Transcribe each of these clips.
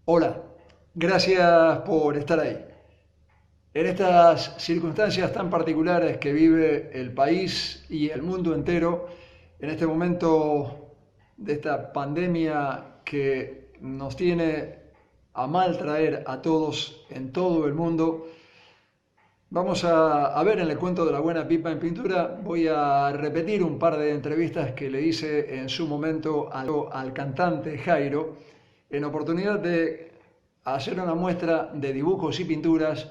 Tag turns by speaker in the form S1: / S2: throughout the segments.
S1: Hola, gracias por estar ahí. En estas circunstancias tan particulares que vive el país y el mundo entero, en este momento de esta pandemia que nos tiene a mal traer a todos en todo el mundo, vamos a ver en el cuento de la buena pipa en pintura, voy a repetir un par de entrevistas que le hice en su momento al cantante Jairo, en oportunidad de hacer una muestra de dibujos y pinturas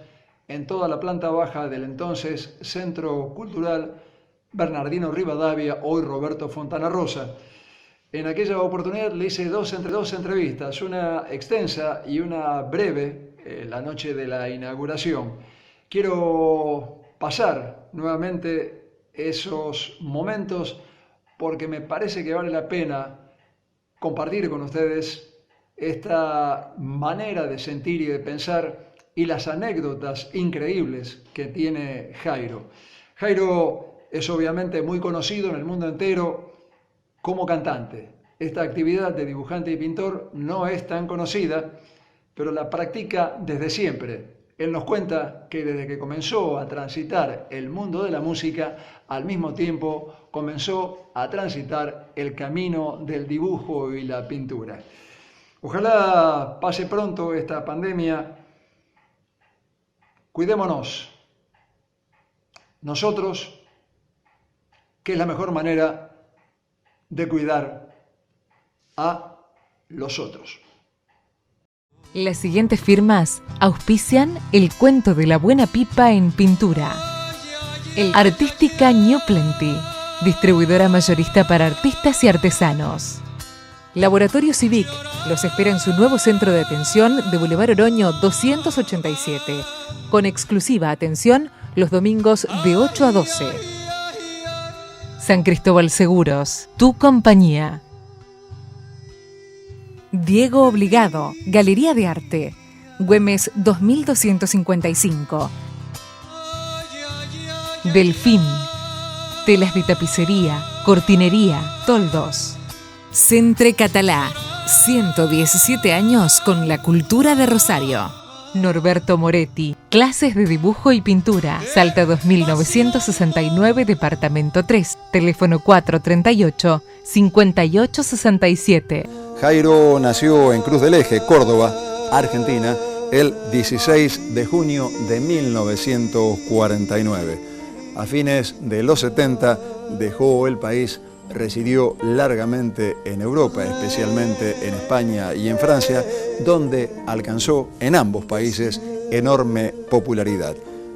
S1: en toda la planta baja del entonces Centro Cultural Bernardino Rivadavia, hoy Roberto Fontana Rosa. En aquella oportunidad le hice dos entrevistas, una extensa y una breve, la noche de la inauguración. Quiero pasar nuevamente esos momentos porque me parece que vale la pena compartir con ustedes esta manera de sentir y de pensar y las anécdotas increíbles que tiene Jairo. Jairo es obviamente muy conocido en el mundo entero como cantante. Esta actividad de dibujante y pintor no es tan conocida, pero la practica desde siempre. Él nos cuenta que desde que comenzó a transitar el mundo de la música, al mismo tiempo comenzó a transitar el camino del dibujo y la pintura. Ojalá pase pronto esta pandemia. Cuidémonos. Nosotros, que es la mejor manera de cuidar a los otros.
S2: Las siguientes firmas auspician el cuento de la buena pipa en pintura. Artística New Plenty, distribuidora mayorista para artistas y artesanos. Laboratorio Civic los espera en su nuevo centro de atención de Boulevard Oroño 287, con exclusiva atención los domingos de 8 a 12. San Cristóbal Seguros, tu compañía. Diego Obligado, Galería de Arte, Güemes 2255. Delfín, telas de tapicería, cortinería, toldos. Centre Catalá, 117 años con la cultura de Rosario. Norberto Moretti, clases de dibujo y pintura, Salta 2969, departamento 3, teléfono 438-5867.
S3: Jairo nació en Cruz del Eje, Córdoba, Argentina, el 16 de junio de 1949. A fines de los 70 dejó el país, residió largamente en Europa, especialmente en España y en Francia, donde alcanzó en ambos países enorme popularidad.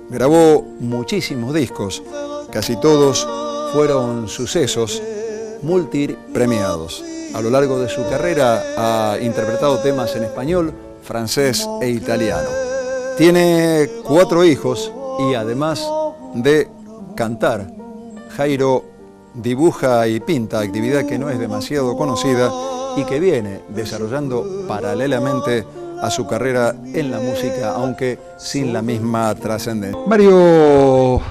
S3: Grabó muchísimos discos, casi todos fueron sucesos multipremiados. A lo largo de su carrera ha interpretado temas en español, francés e italiano. Tiene 4 hijos y además de cantar, Jairo dibuja y pinta, actividad que no es demasiado conocida y que viene desarrollando paralelamente a su carrera en la música, aunque sin la misma trascendencia. Mario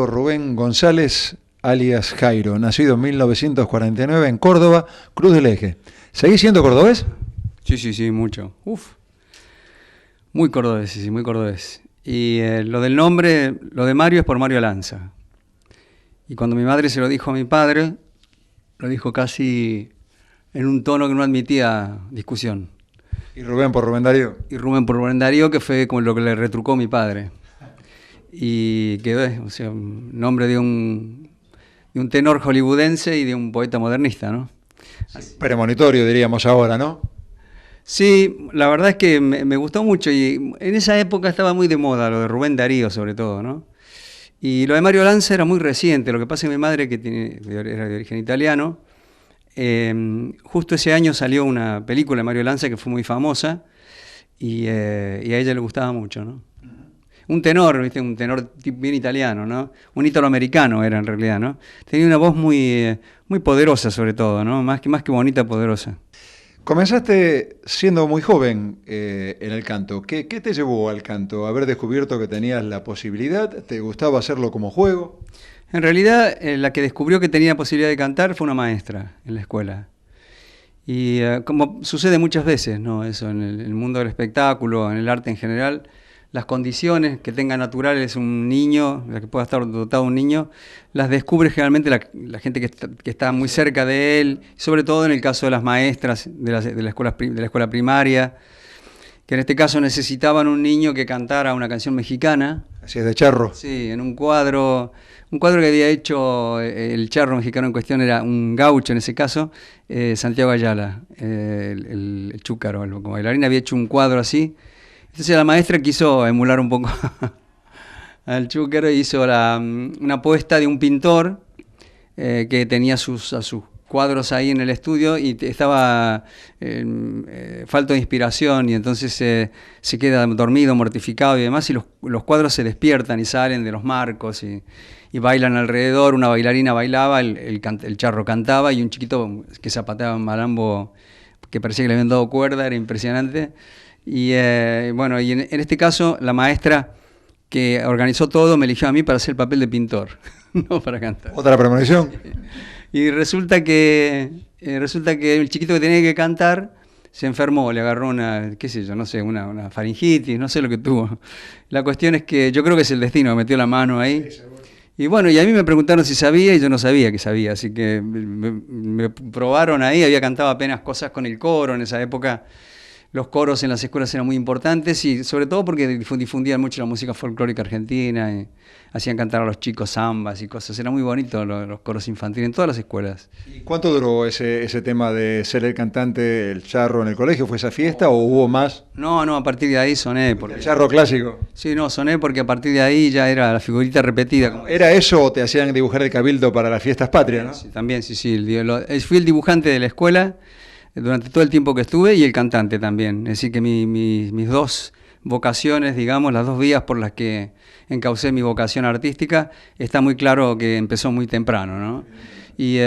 S3: Rubén González, alias Jairo, nacido en 1949 en Córdoba, Cruz del Eje. ¿Seguís siendo cordobés?
S4: Sí, mucho. Muy cordobés, sí, muy cordobés. Y lo del nombre, lo de Mario es por Mario Lanza. Y cuando mi madre se lo dijo a mi padre, lo dijo casi en un tono que no admitía discusión.
S3: ¿Y Rubén por Rubén Darío?
S4: Y Rubén por Rubén Darío, que fue como lo que le retrucó mi padre. Y quedó, o sea, un nombre de un tenor hollywoodense y de un poeta modernista, ¿no?
S3: Premonitorio, diríamos ahora, ¿no?
S4: Sí, la verdad es que me gustó mucho y en esa época estaba muy de moda lo de Rubén Darío sobre todo, ¿no? Y lo de Mario Lanza era muy reciente. Lo que pasa es que mi madre, que era de origen italiano, justo ese año salió una película de Mario Lanza que fue muy famosa y a ella le gustaba mucho, ¿no? Un tenor, ¿viste? Un tenor bien italiano, ¿no? Un italoamericano era en realidad, ¿no? Tenía una voz muy poderosa sobre todo, ¿no? Más que bonita, poderosa.
S3: Comenzaste siendo muy joven en el canto. ¿Qué te llevó al canto? ¿Haber descubierto que tenías la posibilidad? ¿Te gustaba hacerlo como juego?
S4: En realidad, la que descubrió que tenía posibilidad de cantar fue una maestra en la escuela. Y como sucede muchas veces, ¿no? Eso en el mundo del espectáculo, en el arte en general, las condiciones que tenga naturales un niño, la que pueda estar dotado un niño, las descubre generalmente la gente que está muy cerca de él, sobre todo en el caso de las maestras de la escuela primaria, que en este caso necesitaban un niño que cantara una canción mexicana.
S3: Así es, de charro.
S4: Sí, en un cuadro que había hecho el charro mexicano en cuestión, era un gaucho en ese caso, Santiago Ayala, el chúcaro, como bailarín, había hecho un cuadro así. Entonces la maestra quiso emular un poco al chúcaro y hizo una apuesta de un pintor que tenía a sus cuadros ahí en el estudio y estaba falto de inspiración, y entonces se queda dormido, mortificado y demás, y los cuadros se despiertan y salen de los marcos y bailan alrededor. Una bailarina bailaba, el charro cantaba, y un chiquito que zapateaba en malambo que parecía que le habían dado cuerda, era impresionante. Y bueno, y en este caso la maestra que organizó todo me eligió a mí para hacer el papel de pintor, no para cantar.
S3: Otra premonición.
S4: Y resulta que el chiquito que tenía que cantar se enfermó, le agarró una, qué sé yo, no sé, una faringitis, no sé lo que tuvo. La cuestión es que yo creo que es el destino que metió la mano ahí. Y bueno, y a mí me preguntaron si sabía, y yo no sabía que sabía, así que me probaron ahí. Había cantado apenas cosas con el coro en esa época. Los coros en las escuelas eran muy importantes, y sobre todo porque difundían mucho la música folclórica argentina, y hacían cantar a los chicos zambas y cosas. Era muy bonito los coros infantiles en todas las escuelas.
S3: ¿Y cuánto duró ese tema de ser el cantante, el charro en el colegio? ¿Fue esa fiesta o hubo más?
S4: No, a partir de ahí soné.
S3: ¿El charro clásico?
S4: Sí, no, soné porque a partir de ahí ya era la figurita repetida.
S3: ¿Era eso o te hacían dibujar el cabildo para las fiestas patrias, no?
S4: Sí, también, sí. Fui el dibujante de la escuela durante todo el tiempo que estuve, y el cantante también. Es decir, que mis dos vocaciones, digamos, las dos vías por las que encaucé mi vocación artística, está muy claro que empezó muy temprano, ¿no? Y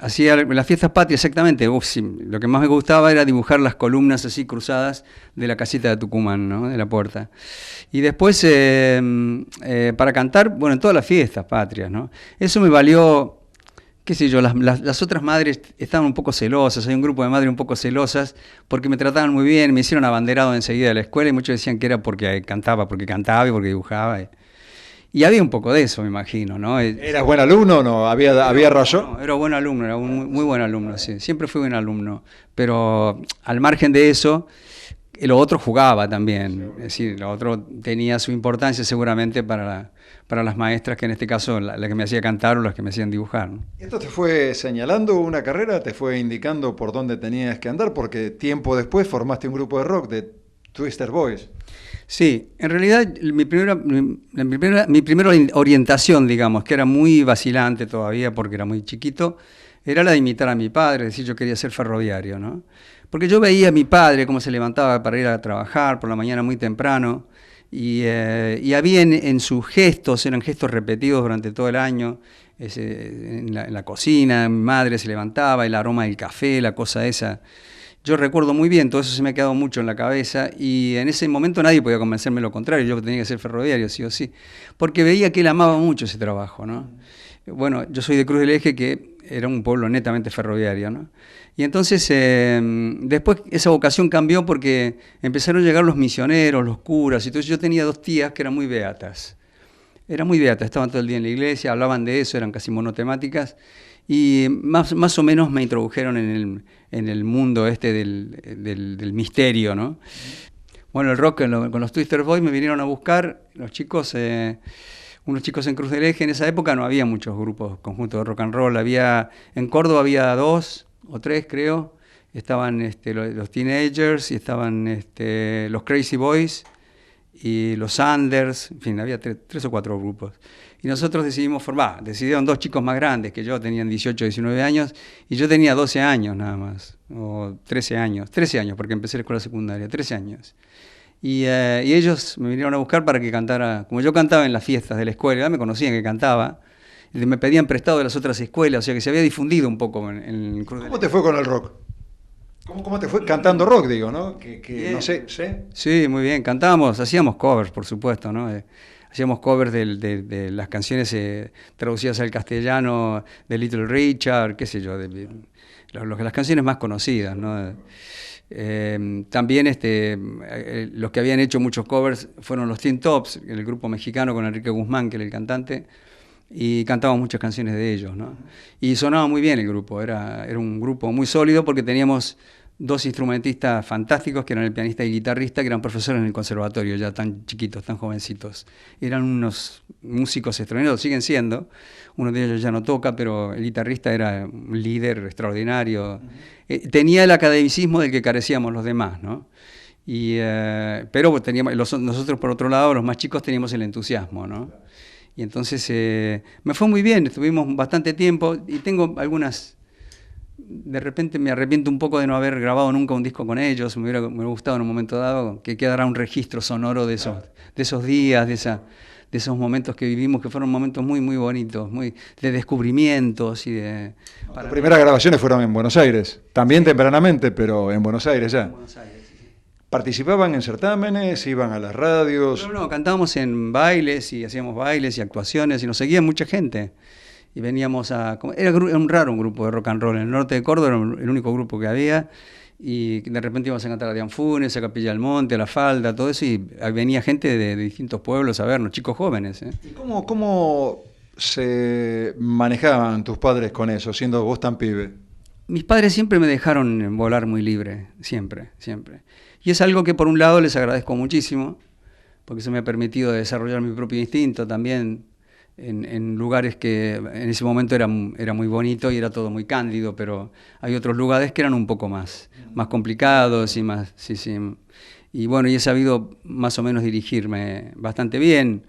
S4: hacía las fiestas patrias, exactamente. Sí, lo que más me gustaba era dibujar las columnas así cruzadas de la casita de Tucumán, ¿no? De la puerta. Y después, para cantar, bueno, en todas las fiestas patrias, ¿no? Eso me valió, qué sé yo, las otras madres estaban un poco celosas. Hay un grupo de madres un poco celosas porque me trataban muy bien, me hicieron abanderado enseguida de la escuela, y muchos decían que era porque cantaba y porque dibujaba. Y había un poco de eso, me imagino, ¿no?
S3: ¿Eras buen alumno o no? ¿Había razón?
S4: No, era buen alumno, era un muy buen alumno, sí. Siempre fui buen alumno. Pero al margen de eso, lo otro jugaba también. Es decir, lo otro tenía su importancia seguramente para las maestras, que en este caso la que me hacía cantar o las que me hacían dibujar, ¿no?
S3: ¿Esto te fue señalando una carrera? ¿Te fue indicando por dónde tenías que andar? Porque tiempo después formaste un grupo de rock, de Twister Boys.
S4: Sí, en realidad mi primera orientación, digamos, que era muy vacilante todavía porque era muy chiquito, era la de imitar a mi padre. Es decir, yo quería ser ferroviario, ¿no? Porque yo veía a mi padre cómo se levantaba para ir a trabajar por la mañana muy temprano, y había en sus gestos, eran gestos repetidos durante todo el año, en la cocina, mi madre se levantaba, el aroma del café, la cosa esa. Yo recuerdo muy bien, todo eso se me ha quedado mucho en la cabeza, y en ese momento nadie podía convencerme lo contrario. Yo tenía que ser ferroviario, sí o sí, porque veía que él amaba mucho ese trabajo, ¿no? Bueno, yo soy de Cruz del Eje, que era un pueblo netamente ferroviario, ¿no? Y entonces, después esa vocación cambió porque empezaron a llegar los misioneros, los curas, y entonces yo tenía dos tías que eran muy beatas. Eran muy beatas, estaban todo el día en la iglesia, hablaban de eso, eran casi monotemáticas, y más o menos me introdujeron en el mundo del misterio, ¿no? Bueno, el rock con los Twister Boys me vinieron a buscar los chicos, unos chicos en Cruz del Eje. En esa época no había muchos grupos, conjuntos de rock and roll. En Córdoba había 2 o 3, creo. Estaban los Teenagers, y estaban los Crazy Boys y los Anders. En fin, había 3 o 4 grupos. Y nosotros decidieron 2 chicos más grandes que yo, tenían 18, 19 años, y yo tenía 12 años nada más, o 13 años, porque empecé la escuela secundaria, 13 años. Y ellos me vinieron a buscar para que cantara, como yo cantaba en las fiestas de la escuela, ya me conocían que cantaba, y me pedían prestado de las otras escuelas, o sea que se había difundido un poco en Cruz del Eje.
S3: ¿Cómo te fue con el rock? ¿Cómo te fue cantando rock, digo, no? No sé, ¿sí?
S4: Sí, muy bien, hacíamos covers, por supuesto, ¿no? Hacíamos covers de las canciones traducidas al castellano de Little Richard, qué sé yo, las canciones más conocidas, ¿no? También los que habían hecho muchos covers fueron los Teen Tops, el grupo mexicano con Enrique Guzmán, que era el cantante, y cantábamos muchas canciones de ellos, ¿no? Y sonaba muy bien el grupo, era un grupo muy sólido porque teníamos dos instrumentistas fantásticos, que eran el pianista y guitarrista, que eran profesores en el conservatorio, ya tan chiquitos, tan jovencitos. Eran unos músicos extraordinarios, siguen siendo. Uno de ellos ya no toca, pero el guitarrista era un líder extraordinario. Tenía el academicismo del que carecíamos los demás, ¿no? Pero teníamos, nosotros, por otro lado, los más chicos, teníamos el entusiasmo, ¿no? Y entonces me fue muy bien, estuvimos bastante tiempo y tengo algunas... De repente me arrepiento un poco de no haber grabado nunca un disco con ellos. Me hubiera gustado en un momento dado que quedara un registro sonoro de esos días, de esos momentos que vivimos, que fueron momentos muy, muy bonitos, muy de descubrimientos y de...
S3: Las primeras grabaciones fueron en Buenos Aires, también tempranamente, pero en Buenos Aires ya.
S4: En Buenos Aires, sí.
S3: ¿Participaban en certámenes, iban a las radios?
S4: No, cantábamos en bailes y hacíamos bailes y actuaciones y nos seguía mucha gente. Y veníamos era un raro un grupo de rock and roll. En el norte de Córdoba era el único grupo que había. Y de repente íbamos a cantar a Dianfunes, a Capilla del Monte, a La Falda, todo eso. Y venía gente de distintos pueblos a vernos, chicos jóvenes.
S3: ¿Y cómo se manejaban tus padres con eso, siendo vos tan pibe?
S4: Mis padres siempre me dejaron volar muy libre, siempre, siempre. Y es algo que por un lado les agradezco muchísimo, porque eso me ha permitido desarrollar mi propio instinto también, en lugares que en ese momento era muy bonito y era todo muy cándido, pero hay otros lugares que eran un poco más complicados y más... Sí. Y bueno, y he sabido más o menos dirigirme bastante bien,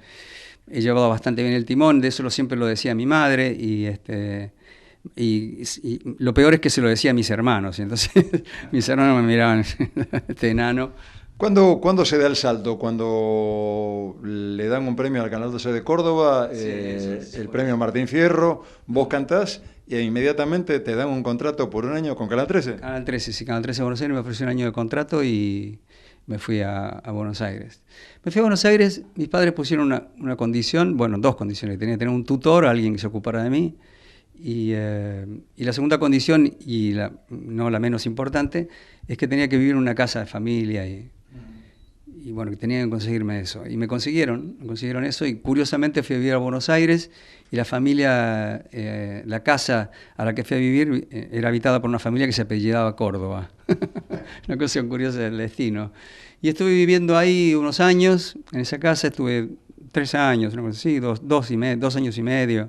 S4: he llevado bastante bien el timón, de eso siempre lo decía mi madre, y lo peor es que se lo decía a mis hermanos, y entonces mis hermanos me miraban, este enano.
S3: ¿Cuándo se da el salto? ¿Cuando le dan un premio al Canal 12 de Córdoba, el premio Martín Fierro, vos cantás e inmediatamente te dan un contrato por un año con Canal 13?
S4: Canal 13, sí, Canal 13 de Buenos Aires me ofreció un año de contrato y me fui a Buenos Aires. Me fui a Buenos Aires, mis padres pusieron una condición, bueno, dos condiciones, tenía que tener un tutor, alguien que se ocupara de mí, y la segunda condición, y no la menos importante, es que tenía que vivir en una casa de familia y bueno, que tenían que conseguirme eso. Y me consiguieron eso, y curiosamente fui a vivir a Buenos Aires, y la familia, la casa a la que fui a vivir era habitada por una familia que se apellidaba Córdoba. Una cosa curiosa del destino. Y estuve viviendo ahí unos años, en esa casa estuve 3 años, no sé, 2 años y medio.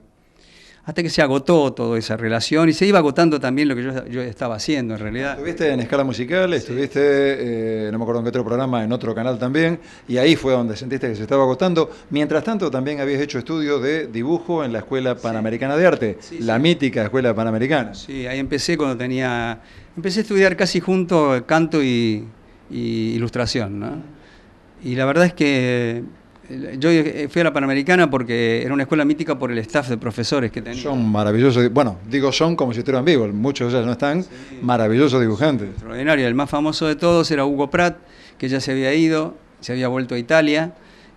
S4: Hasta que se agotó toda esa relación y se iba agotando también lo que yo estaba haciendo en realidad.
S3: Estuviste en Escala Musical, estuviste, no me acuerdo en qué otro programa, en otro canal también, y ahí fue donde sentiste que se estaba agotando. Mientras tanto, también habías hecho estudios de dibujo en la Escuela Panamericana de Arte, la mítica Escuela Panamericana.
S4: Sí, ahí empecé empecé a estudiar casi junto canto y ilustración, ¿no? Y la verdad es que yo fui a la Panamericana porque era una escuela mítica por el staff de profesores que tenía.
S3: Son maravillosos, bueno, digo son como si estuvieran vivos, muchos de ellos no están, sí. Maravillosos dibujantes.
S4: Extraordinario, el más famoso de todos era Hugo Pratt, que ya se había ido, se había vuelto a Italia,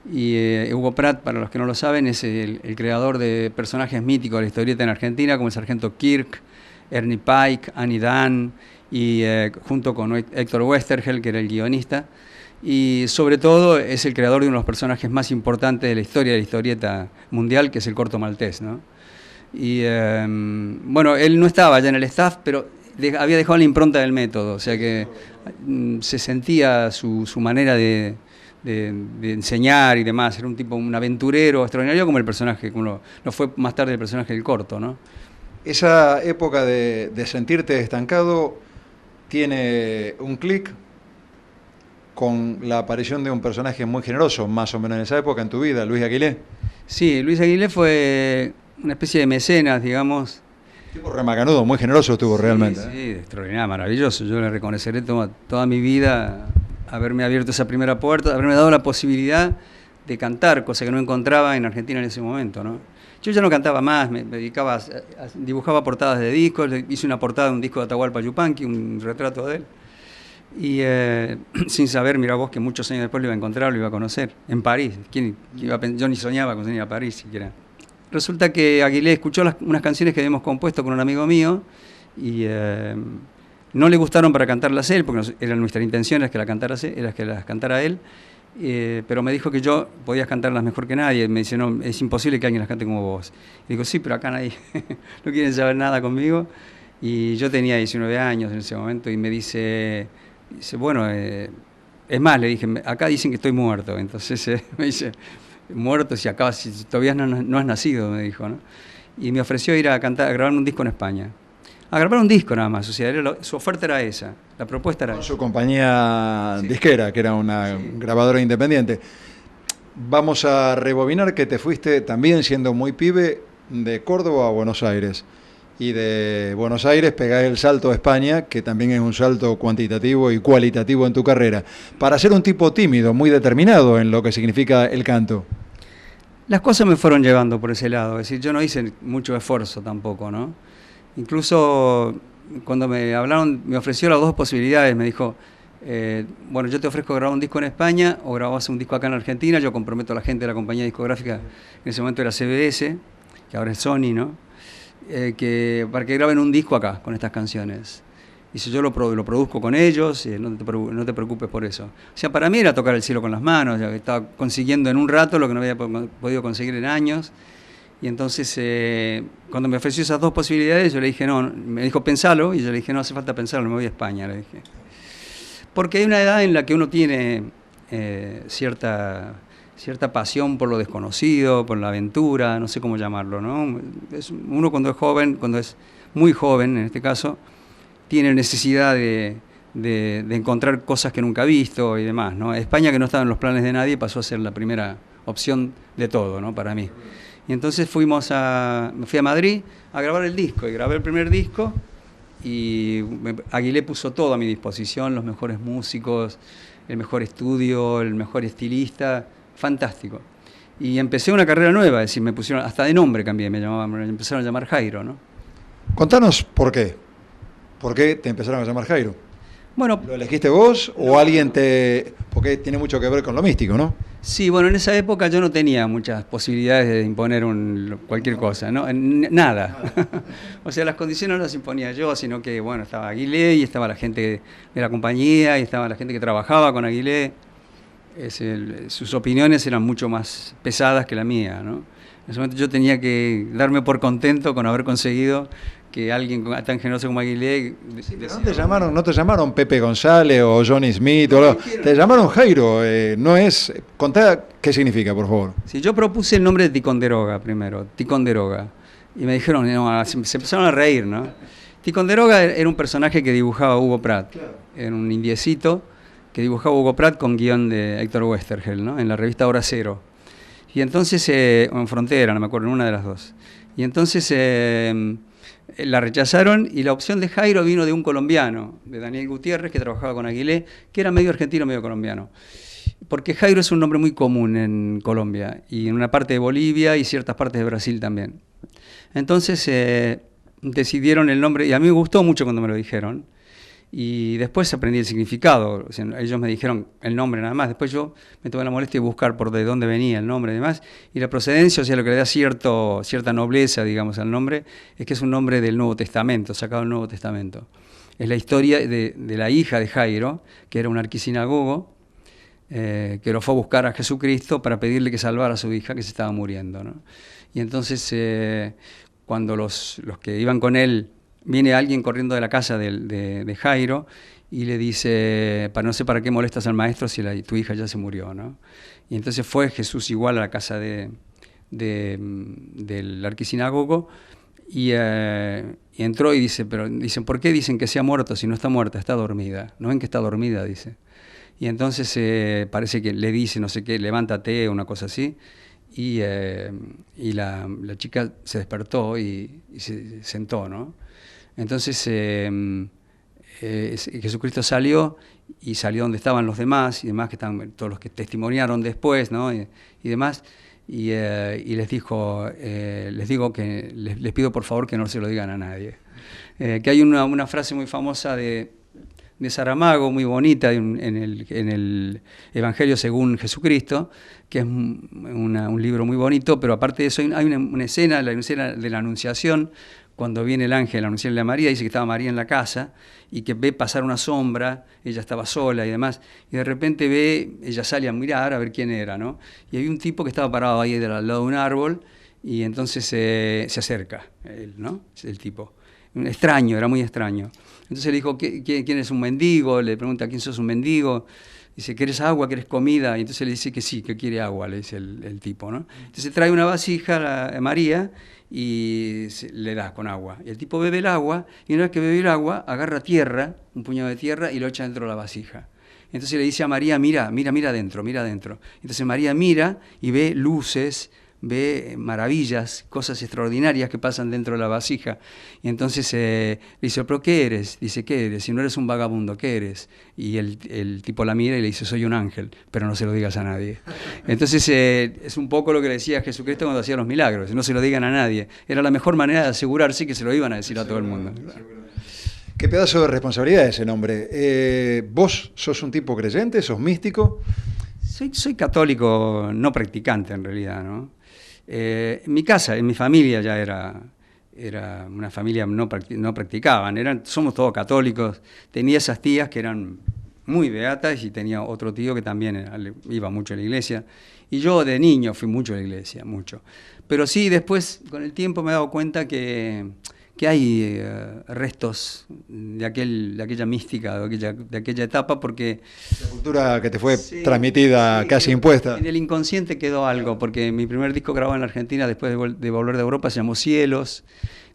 S4: y Hugo Pratt, para los que no lo saben, es el creador de personajes míticos de la historieta en Argentina, como el Sargento Kirk, Ernie Pike, Annie Dan, y junto con Héctor Westergel, que era el guionista. Y sobre todo es el creador de uno de los personajes más importantes de la historia de la historieta mundial, que es el Corto Maltés, ¿no? Y bueno, él no estaba ya en el staff, pero había dejado la impronta del método, o sea que se sentía su manera de enseñar y demás. Era un tipo, un aventurero extraordinario, como el personaje, como lo fue más tarde el personaje del Corto, ¿no?
S3: Esa época de sentirte estancado tiene un clic con la aparición de un personaje muy generoso, más o menos en esa época en tu vida, Luis Aguilé.
S4: Sí, Luis Aguilé fue una especie de mecenas, digamos.
S3: Tipo remacanudo, muy generoso estuvo realmente.
S4: Sí, extraordinario, maravilloso. Yo le reconoceré toda mi vida haberme abierto esa primera puerta, haberme dado la posibilidad de cantar, cosa que no encontraba en Argentina en ese momento, ¿no? Yo ya no cantaba más, me dedicaba dibujaba portadas de discos, hice una portada de un disco de Atahualpa Yupanqui, un retrato de él. Y sin saber, mira vos, que muchos años después lo iba a encontrar, lo iba a conocer, en París. Yo ni soñaba con ir a París siquiera. Resulta que Aguilé escuchó unas canciones que habíamos compuesto con un amigo mío y no le gustaron para cantarlas él, porque era nuestra intención era que las cantara él, pero me dijo que yo podía cantarlas mejor que nadie. Me dice, no, es imposible que alguien las cante como vos. Y digo, sí, pero acá nadie no quieren saber nada conmigo. Y yo tenía 19 años en ese momento y me dice bueno, es más, le dije, acá dicen que estoy muerto. Entonces me dice, muerto si acá si todavía no has nacido, me dijo, ¿no? Y me ofreció ir a grabar un disco en España. A grabar un disco nada más, o sea, su oferta era esa, la propuesta era esa.
S3: Su compañía disquera, que era una grabadora independiente. Vamos a rebobinar que te fuiste también siendo muy pibe de Córdoba a Buenos Aires. Y de Buenos Aires pegás el salto a España, que también es un salto cuantitativo y cualitativo en tu carrera. Para ser un tipo tímido, muy determinado en lo que significa el canto.
S4: Las cosas me fueron llevando por ese lado, es decir, yo no hice mucho esfuerzo tampoco, ¿no? Incluso cuando me ofreció las dos posibilidades, me dijo, bueno, yo te ofrezco grabar un disco en España o grabás un disco acá en Argentina, yo comprometo a la gente de la compañía discográfica, en ese momento era CBS, que ahora es Sony, ¿no? Para que graben un disco acá con estas canciones. Y si yo lo produzco con ellos, no te preocupes por eso. O sea, para mí era tocar el cielo con las manos, ya que estaba consiguiendo en un rato lo que no había podido conseguir en años. Y entonces, cuando me ofreció esas dos posibilidades, yo le dije, no, me dijo, pensalo, y yo le dije, no hace falta pensarlo, me voy a España, le dije. Porque hay una edad en la que uno tiene cierta pasión por lo desconocido, por la aventura, no sé cómo llamarlo, ¿no? Uno cuando es joven, cuando es muy joven en este caso, tiene necesidad de encontrar cosas que nunca ha visto y demás, ¿no? España, que no estaba en los planes de nadie, pasó a ser la primera opción de todo, ¿no? Para mí. Y entonces me fui a Madrid a grabar el disco, y grabé el primer disco, y Aguilé puso todo a mi disposición, los mejores músicos, el mejor estudio, el mejor estilista, fantástico. Y empecé una carrera nueva, es decir, me pusieron, hasta de nombre cambié, me empezaron a llamar Jairo, ¿no?
S3: Contanos por qué. ¿Por qué te empezaron a llamar Jairo?
S4: Bueno,
S3: ¿Lo elegiste vos o alguien porque tiene mucho que ver con lo místico, ¿no?
S4: Sí, bueno, en esa época yo no tenía muchas posibilidades de imponer cualquier cosa, ¿no? Nada. O sea, las condiciones no las imponía yo, sino que, bueno, estaba Aguilé y estaba la gente de la compañía y estaba la gente que trabajaba con Aguilé. Sus opiniones eran mucho más pesadas que la mía, ¿no? En ese momento yo tenía que darme por contento con haber conseguido que alguien tan generoso como Aguilé...
S3: Sí, pero no te llamaron Pepe González o Johnny Smith, te llamaron Jairo, contá qué significa, por favor.
S4: Sí, yo propuse el nombre de Ticonderoga primero, Ticonderoga, y me dijeron, no, se empezaron a reír, ¿no? Ticonderoga era un personaje que dibujaba Hugo Pratt, claro. Era un indiecito que dibujaba Hugo Pratt con guión de Héctor Westergel, ¿no? En la revista Hora Cero. Y entonces, o en Frontera, no me acuerdo, en una de las dos. Y entonces... la rechazaron y la opción de Jairo vino de un colombiano, de Daniel Gutiérrez, que trabajaba con Aguilé, que era medio argentino, medio colombiano. Porque Jairo es un nombre muy común en Colombia, y en una parte de Bolivia y ciertas partes de Brasil también. Entonces decidieron el nombre, y a mí me gustó mucho cuando me lo dijeron, y después aprendí el significado. O sea, ellos me dijeron el nombre nada más, después yo me tomé la molestia de buscar por de dónde venía el nombre y demás, y la procedencia, o sea, lo que le da cierta nobleza, digamos, al nombre, es que es un nombre del Nuevo Testamento, sacado del Nuevo Testamento. Es la historia de la hija de Jairo, que era un arquisinagogo, que lo fue a buscar a Jesucristo para pedirle que salvara a su hija que se estaba muriendo, ¿no? Y entonces, cuando los que iban con él, viene alguien corriendo de la casa de Jairo y le dice, no sé para qué molestas al maestro si tu hija ya se murió, ¿no? Y entonces fue Jesús igual a la casa del arquisinagogo y entró y dice, pero dicen, ¿por qué dicen que se ha muerto si no está muerta? Está dormida. ¿No ven que está dormida? Dice. Y entonces parece que le dice, no sé qué, levántate, una cosa así. Y la chica se despertó y se sentó, ¿no? Entonces Jesucristo salió y salió donde estaban los demás y demás, que estaban todos los que testimoniaron después, ¿no? y demás, y les dijo, les digo que les pido por favor que no se lo digan a nadie. Que hay una frase muy famosa de Saramago, muy bonita, en el Evangelio según Jesucristo, que es un libro muy bonito, pero aparte de eso hay una escena, la escena de la Anunciación, cuando viene el ángel a anunciarle a María, dice que estaba María en la casa y que ve pasar una sombra, ella estaba sola y demás, y de repente ella sale a mirar a ver quién era, ¿no? Y había un tipo que estaba parado ahí al lado de un árbol y entonces se acerca él, ¿no? El tipo. Extraño, era muy extraño. Entonces le dijo, ¿quién es un mendigo? Le pregunta, ¿quién sos un mendigo? Dice, ¿quieres agua? ¿Quieres comida? Y entonces le dice que sí, que quiere agua, le dice el tipo, ¿no? Entonces trae una vasija a María y le da con agua. Y el tipo bebe el agua, y una vez que bebe el agua, agarra tierra, un puñado de tierra, y lo echa dentro de la vasija. Entonces le dice a María, mira adentro, mira adentro. Entonces María mira y ve luces, ve maravillas, cosas extraordinarias que pasan dentro de la vasija. Y entonces le dice, ¿pero qué eres? Dice, ¿qué eres? Si no eres un vagabundo, ¿qué eres? Y el tipo la mira y le dice, soy un ángel, pero no se lo digas a nadie. Entonces es un poco lo que le decía Jesucristo cuando hacía los milagros, no se lo digan a nadie. Era la mejor manera de asegurarse que se lo iban a decir a todo el mundo.
S3: Qué pedazo de responsabilidad ese nombre. ¿Vos sos un tipo creyente? ¿Sos místico?
S4: Soy católico no practicante en realidad, ¿no? En mi casa, en mi familia ya era una familia no practicaban, somos todos católicos. Tenía esas tías que eran muy beatas y tenía otro tío que también iba mucho a la iglesia. Y yo de niño fui mucho a la iglesia, mucho. Pero sí, después con el tiempo me he dado cuenta que hay restos de aquella mística, de aquella etapa, porque...
S3: La cultura que te fue transmitida, casi impuesta.
S4: En el inconsciente quedó algo, porque mi primer disco grabado en la Argentina, después de volver de Europa, se llamó Cielos.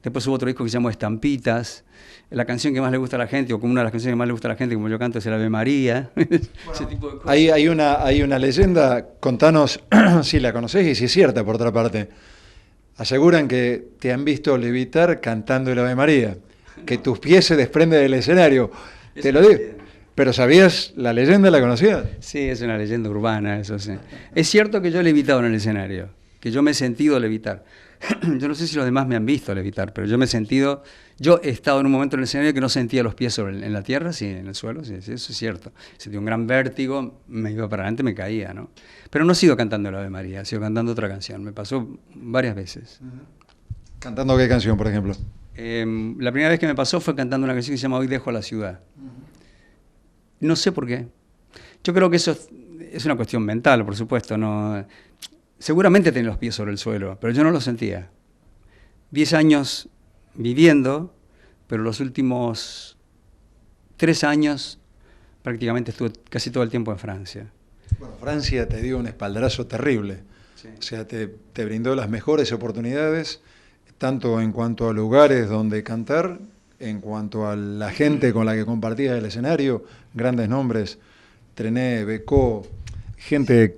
S4: Después hubo otro disco que se llamó Estampitas. La canción que más le gusta a la gente, o como una de las canciones que más le gusta a la gente, como yo canto, es el Ave María. Bueno, ese tipo de cosas.
S3: Hay una leyenda, contanos si la conocés y si es cierta, por otra parte. Aseguran que te han visto levitar cantando el Ave María, que tus pies se desprenden del escenario. Te lo digo. ¿Pero sabías la leyenda, la conocías?
S4: Sí, es una leyenda urbana, eso sí. Es cierto que yo he levitado en el escenario, que yo me he sentido levitar. Yo no sé si los demás me han visto levitar, pero yo he estado en un momento en el escenario que no sentía los pies en la tierra, sí, en el suelo, sí, eso es cierto. Sentí un gran vértigo, me iba para adelante, me caía, ¿no? Pero no he sido cantando el Ave María, he sido cantando otra canción, me pasó varias veces.
S3: ¿Cantando qué canción, por ejemplo?
S4: La primera vez que me pasó fue cantando una canción que se llama Hoy dejo la ciudad. No sé por qué. Yo creo que eso es una cuestión mental, por supuesto, no... Seguramente tenía los pies sobre el suelo, pero yo no lo sentía. 10 años viviendo, pero los últimos 3 años prácticamente estuve casi todo el tiempo en Francia.
S3: Bueno, Francia te dio un espaldarazo terrible. Sí. O sea, te brindó las mejores oportunidades, tanto en cuanto a lugares donde cantar, en cuanto a la gente con la que compartías el escenario, grandes nombres, Trenet, Becot, gente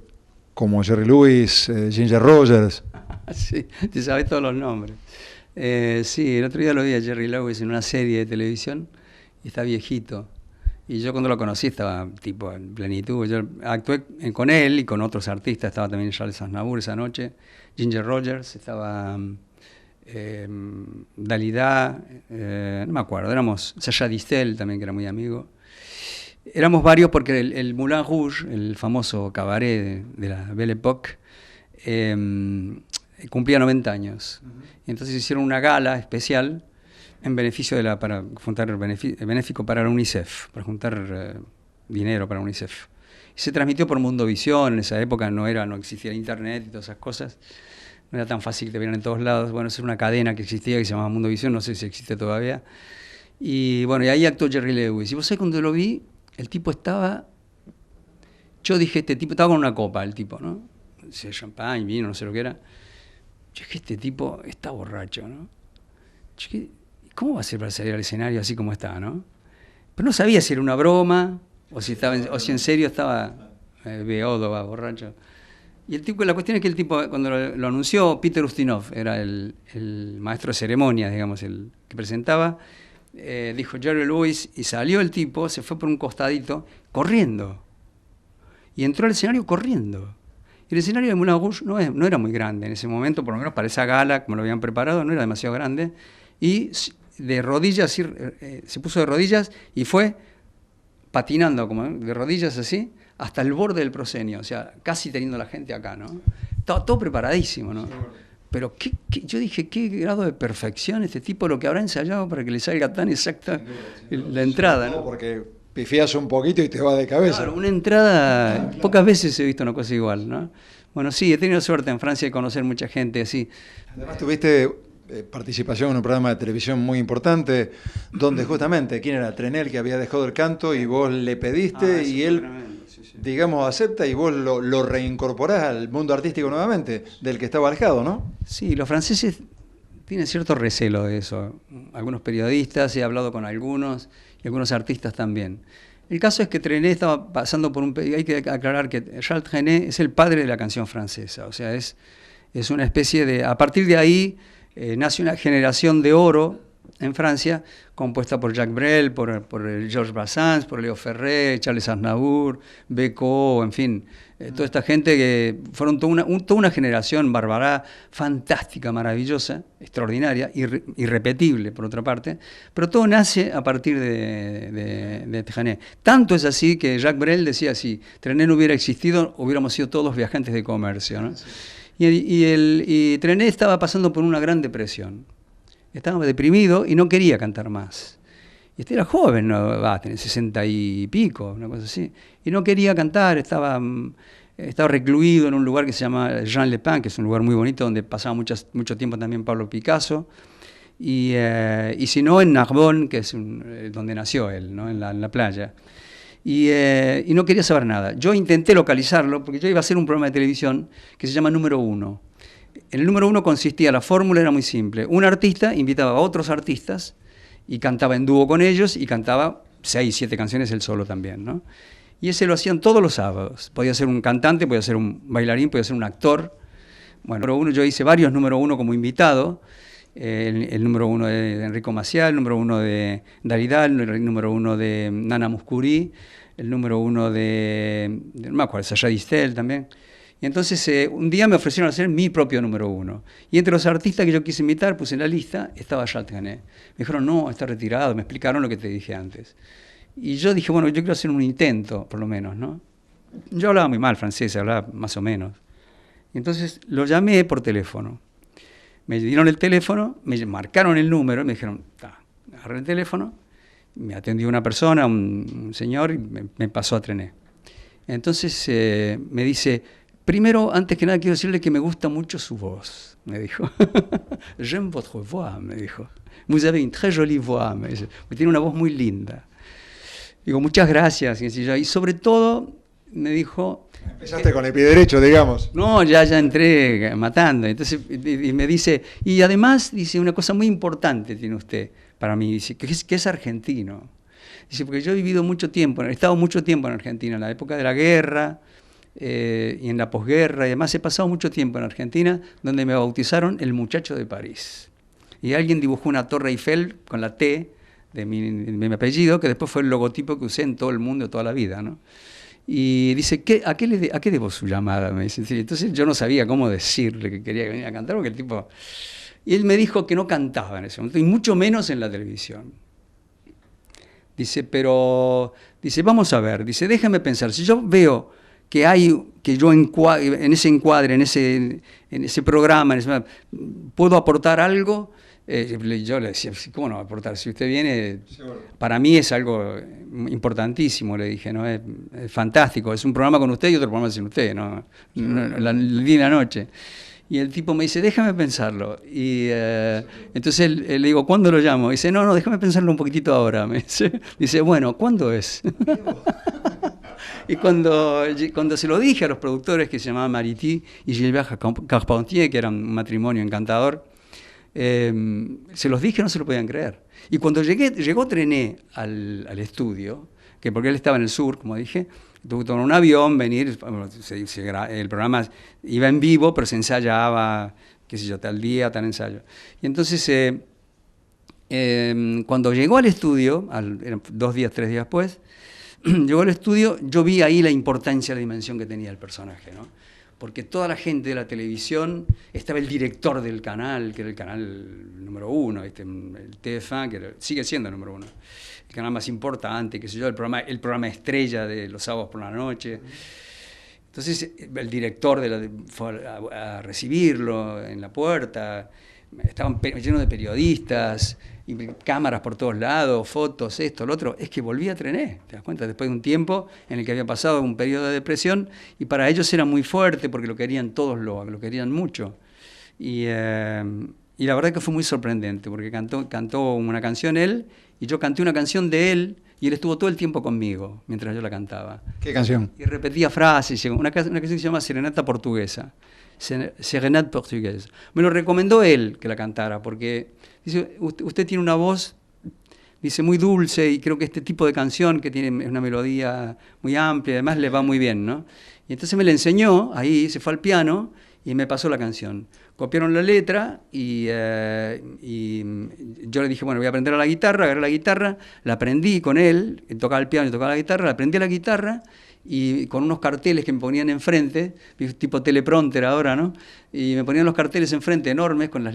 S3: como Jerry Lewis, Ginger Rogers.
S4: Sí, te sabes todos los nombres. Sí, el otro día lo vi a Jerry Lewis en una serie de televisión y está viejito. Y yo cuando lo conocí estaba tipo en plenitud. Yo actué con él y con otros artistas. Estaba también Charles Aznavour esa noche, Ginger Rogers, estaba Dalida, no me acuerdo, éramos Sacha Distel también, que era muy amigo. Éramos varios porque el Moulin Rouge, el famoso cabaret de la Belle Époque, cumplía 90 años. Y entonces hicieron una gala especial en beneficio para juntar benéfico para la UNICEF, para juntar dinero para UNICEF. Y se transmitió por Mundovisión, en esa época no existía internet y todas esas cosas. No era tan fácil que te vieran en todos lados. Bueno, esa era una cadena que existía que se llamaba Mundovisión, no sé si existe todavía. Y bueno, y ahí actuó Jerry Lewis. Y vos sabés, cuando lo vi, el tipo estaba... Yo dije, este tipo estaba con una copa, el tipo, ¿no? Champagne, vino, no sé lo que era. Yo dije, este tipo está borracho, ¿no? Yo dije, ¿cómo va a ser para salir al escenario así como está, no? Pero no sabía si era una broma o si en serio estaba beodo, borracho. Y el tipo, la cuestión es que el tipo, cuando lo anunció, Peter Ustinov, era el maestro de ceremonias, digamos, el que presentaba, dijo Jerry Lewis, y salió el tipo, se fue por un costadito, corriendo. Y entró al escenario corriendo. Y el escenario de Moulin Rouge no era muy grande en ese momento, por lo menos para esa gala, como lo habían preparado, no era demasiado grande. Y de rodillas, se puso de rodillas y fue patinando como de rodillas así, hasta el borde del proscenio, o sea, casi teniendo la gente acá, ¿no? Estaba todo preparadísimo, ¿no? Pero yo dije, qué grado de perfección este tipo, lo que habrá ensayado para que le salga tan exacta la entrada, ¿no?
S3: Porque pifias un poquito y te va de cabeza.
S4: Claro, una entrada, pocas veces he visto una cosa igual, ¿no? Bueno, sí, he tenido suerte en Francia de conocer mucha gente así.
S3: Además tuviste participación en un programa de televisión muy importante, donde justamente, ¿quién era? Trenel, que había dejado el canto y vos le pediste y él, digamos, acepta y vos lo reincorporás al mundo artístico nuevamente, del que estaba alejado, ¿no?
S4: Sí, los franceses tienen cierto recelo de eso. Algunos periodistas, he hablado con algunos y algunos artistas también. El caso es que Trenet estaba pasando por un... Hay que aclarar que Charles Trenet es el padre de la canción francesa, o sea, es una especie de... A partir de ahí nace una generación de oro en Francia, compuesta por Jacques Brel, por Georges Brassens, por Léo Ferré, Charles Aznavour, Beko, en fin, toda esta gente que fueron toda una generación bárbara, fantástica, maravillosa, extraordinaria, irrepetible por otra parte, pero todo nace a partir de Trenet. Tanto es así que Jacques Brel decía, si Trenet no hubiera existido, hubiéramos sido todos viajantes de comercio, ¿no? Y Trenet estaba pasando por una gran depresión. Estaba deprimido y no quería cantar más. Y este era joven, ¿no? Tenía 60 y pico, una cosa así. Y no quería cantar, estaba recluido en un lugar que se llama Jean Le Pin, que es un lugar muy bonito donde pasaba mucho tiempo también Pablo Picasso. Y si no, en Narbonne, que es donde nació él, ¿no? en la playa. Y no quería saber nada. Yo intenté localizarlo porque yo iba a hacer un programa de televisión que se llama Número 1. En el Número 1 consistía, la fórmula era muy simple. Un artista invitaba a otros artistas y cantaba en dúo con ellos y cantaba 6, 7 canciones él solo también, ¿no? Y ese lo hacían todos los sábados. Podía ser un cantante, podía ser un bailarín, podía ser un actor. Bueno, Número 1, yo hice varios Número 1 como invitado. El Número 1 de Enrico Maciel, el Número 1 de Dalida, el Número 1 de Nana Mouskouri, el Número 1 de no me acuerdo, Sacha Distel también. Y entonces un día me ofrecieron hacer mi propio Número 1. Y entre los artistas que yo quise invitar, puse en la lista, estaba Charles Trenet. Me dijeron, no, está retirado, me explicaron lo que te dije antes. Y yo dije, bueno, yo quiero hacer un intento, por lo menos, ¿no? Yo hablaba muy mal francés, hablaba más o menos. Y entonces lo llamé por teléfono. Me dieron el teléfono, me marcaron el número y me dijeron, agarré el teléfono, me atendió una persona, un señor, y me pasó a Trenet. Entonces me dice, primero, antes que nada, quiero decirle que me gusta mucho su voz, me dijo. J'aime votre voix, me dijo. Vous avez une très jolie voix, me dice. Tiene una voz muy linda. Digo, muchas gracias. Y sobre todo, me dijo...
S3: Empezaste con el pie derecho, digamos.
S4: No, ya entré matando. Entonces, y me dice, y además, dice, una cosa muy importante tiene usted para mí, dice, que es argentino. Dice, porque yo he vivido mucho tiempo, he estado mucho tiempo en Argentina, en la época de la guerra y en la posguerra, y además he pasado mucho tiempo en Argentina, donde me bautizaron el muchacho de París. Y alguien dibujó una torre Eiffel con la T de mi apellido, que después fue el logotipo que usé en todo el mundo toda la vida, ¿no? Y dice, ¿a qué debo su llamada? Me dice. Entonces yo no sabía cómo decirle que quería que viniera a cantar, porque el tipo... Y él me dijo que no cantaba en ese momento, y mucho menos en la televisión. Dice, pero... Dice, vamos a ver, dice, déjame pensar, si yo veo que yo en ese encuadre, en ese programa, puedo aportar algo... yo le decía, ¿cómo no va a aportar? Si usted viene, para mí es algo importantísimo, le dije, ¿no? Es fantástico, es un programa con usted y otro programa sin usted, ¿no? La día y la noche. Y el tipo me dice, déjame pensarlo. Y entonces le digo, ¿cuándo lo llamo? Dice, no, déjame pensarlo un poquitito ahora. Me dice, bueno, ¿cuándo es? Y cuando se lo dije a los productores, que se llamaban Mariti y Gilbert Carpentier, que eran un matrimonio encantador, se los dije, no se lo podían creer. Y cuando llegó Trenet al estudio, que porque él estaba en el sur, como dije, tuvo que tomar un avión, venir, el programa iba en vivo, pero se ensayaba, qué sé yo, tal día, tal ensayo. Y entonces, cuando llegó al estudio, eran 2 días, 3 días después, llegó al estudio, yo vi ahí la importancia, la dimensión que tenía el personaje, ¿no? Porque toda la gente de la televisión, estaba el director del canal, que era el canal número 1, el TF1, que sigue siendo el número 1, el canal más importante, qué sé yo, el programa estrella de los sábados por la noche. Entonces el director fue a recibirlo en la puerta, estaban llenos de periodistas, y cámaras por todos lados, fotos, esto, lo otro. Es que volví a Trenet, ¿te das cuenta? Después de un tiempo en el que había pasado un periodo de depresión, y para ellos era muy fuerte porque lo querían todos, lo querían mucho. Y la verdad que fue muy sorprendente, porque cantó una canción él, y yo canté una canción de él, y él estuvo todo el tiempo conmigo, mientras yo la cantaba.
S3: ¿Qué canción?
S4: Y repetía frases, una canción que se llama Serenata Portuguesa. Serenata Portuguesa. Me lo recomendó él que la cantara, porque dice, usted tiene una voz, dice, muy dulce, y creo que este tipo de canción, que tiene una melodía muy amplia, además le va muy bien, ¿no? Y entonces me la enseñó, ahí se fue al piano, y me pasó la canción. Copiaron la letra y yo le dije, bueno, voy a aprender a la guitarra, agarré la guitarra, la aprendí con él, él tocaba el piano y tocaba la guitarra, la aprendí a la guitarra y con unos carteles que me ponían enfrente, tipo teleprompter ahora, ¿no? Y me ponían los carteles enfrente enormes con la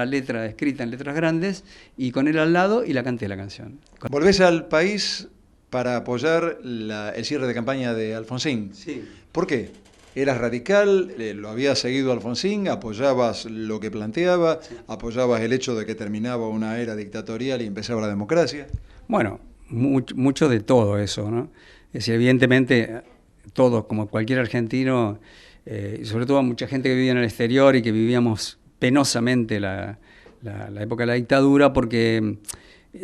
S4: letra escrita en letras grandes y con él al lado y la canté la canción.
S3: Volvés al país para apoyar el cierre de campaña de Alfonsín.
S4: Sí.
S3: ¿Por qué? ¿Eras radical? ¿Lo habías seguido Alfonsín? ¿Apoyabas lo que planteaba? Sí. ¿Apoyabas el hecho de que terminaba una era dictatorial y empezaba la democracia?
S4: Bueno, mucho de todo eso, ¿no? Es decir, evidentemente, todos, como cualquier argentino, y sobre todo mucha gente que vivía en el exterior y que vivíamos penosamente la época de la dictadura, porque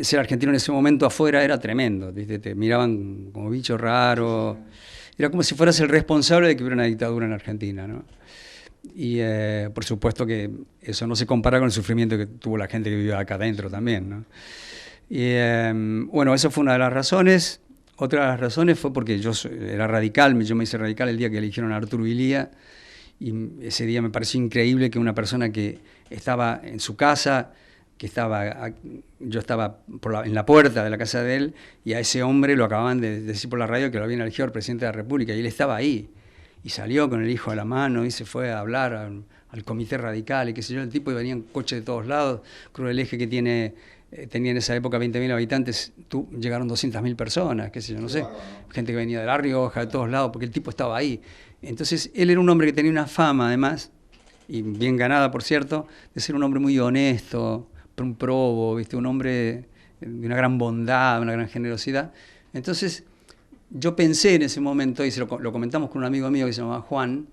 S4: ser argentino en ese momento afuera era tremendo, ¿viste? Te miraban como bicho raro. Era como si fueras el responsable de que hubiera una dictadura en Argentina, ¿no? Y por supuesto que eso no se compara con el sufrimiento que tuvo la gente que vivía acá adentro también, ¿no? Y bueno, esa fue una de las razones. Otra de las razones fue porque yo era radical, yo me hice radical el día que eligieron a Arturo Illia, y ese día me pareció increíble que una persona que estaba en su casa, yo estaba en la puerta de la casa de él, y a ese hombre lo acababan de decir por la radio que lo habían elegido al presidente de la República, y él estaba ahí, y salió con el hijo a la mano, y se fue a hablar al comité radical, y qué sé yo, el tipo, y venían coches de todos lados. Creo que el eje que tenía en esa época 20.000 habitantes, llegaron 200.000 personas, qué sé yo, no sé, gente que venía de La Rioja, de todos lados, porque el tipo estaba ahí. Entonces, él era un hombre que tenía una fama, además, y bien ganada, por cierto, de ser un hombre muy honesto, un probo, ¿viste? Un hombre de una gran bondad, una gran generosidad. Entonces, yo pensé en ese momento, y lo comentamos con un amigo mío que se llamaba Juan,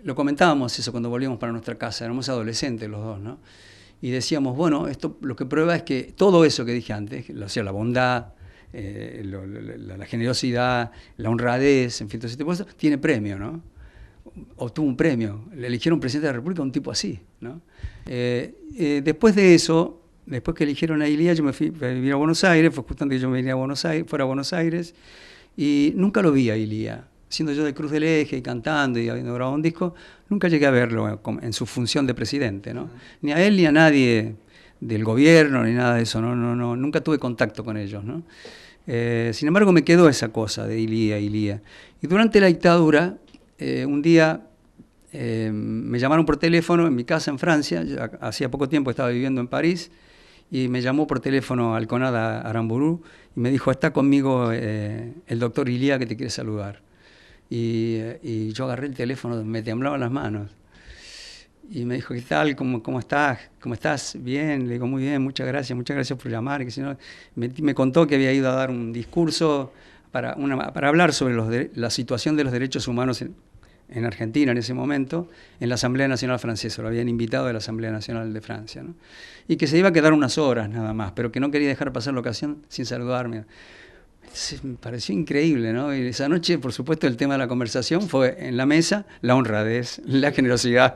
S4: lo comentábamos eso cuando volvíamos para nuestra casa, éramos adolescentes los dos, ¿no? Y decíamos, bueno, esto lo que prueba es que todo eso que dije antes, o sea, la bondad, la generosidad, la honradez, en fin, todo ese tipo de cosas, tiene premio, ¿no? Obtuvo un premio, le eligieron presidente de la República a un tipo así, ¿no? Después de eso, después que eligieron a Illia, yo me fui a vivir a Buenos Aires, fue justamente que yo me venía fuera a Buenos Aires, y nunca lo vi a Illia. Siendo yo de Cruz del Eje y cantando y habiendo grabado un disco, nunca llegué a verlo en su función de presidente, ¿no? Ni a él ni a nadie del gobierno, ni nada de eso, no, nunca tuve contacto con ellos, ¿no? Sin embargo, me quedó esa cosa de Illia. Y durante la dictadura, un día me llamaron por teléfono en mi casa en Francia, hacía poco tiempo estaba viviendo en París, y me llamó por teléfono Alconada Aramburu y me dijo, está conmigo el doctor Illia que te quiere saludar. Y yo agarré el teléfono, me temblaban las manos. Y me dijo, ¿qué tal? ¿Cómo estás? ¿Cómo estás? Bien. Le digo, muy bien, muchas gracias por llamar. Que si no, me contó que había ido a dar un discurso para hablar sobre la situación de los derechos humanos en Argentina en ese momento, en la Asamblea Nacional Francesa. Lo habían invitado de la Asamblea Nacional de Francia, ¿no? Y que se iba a quedar unas horas nada más, pero que no quería dejar pasar la ocasión sin saludarme. Me pareció increíble, ¿no? Y esa noche, por supuesto, el tema de la conversación fue en la mesa la honradez, la generosidad.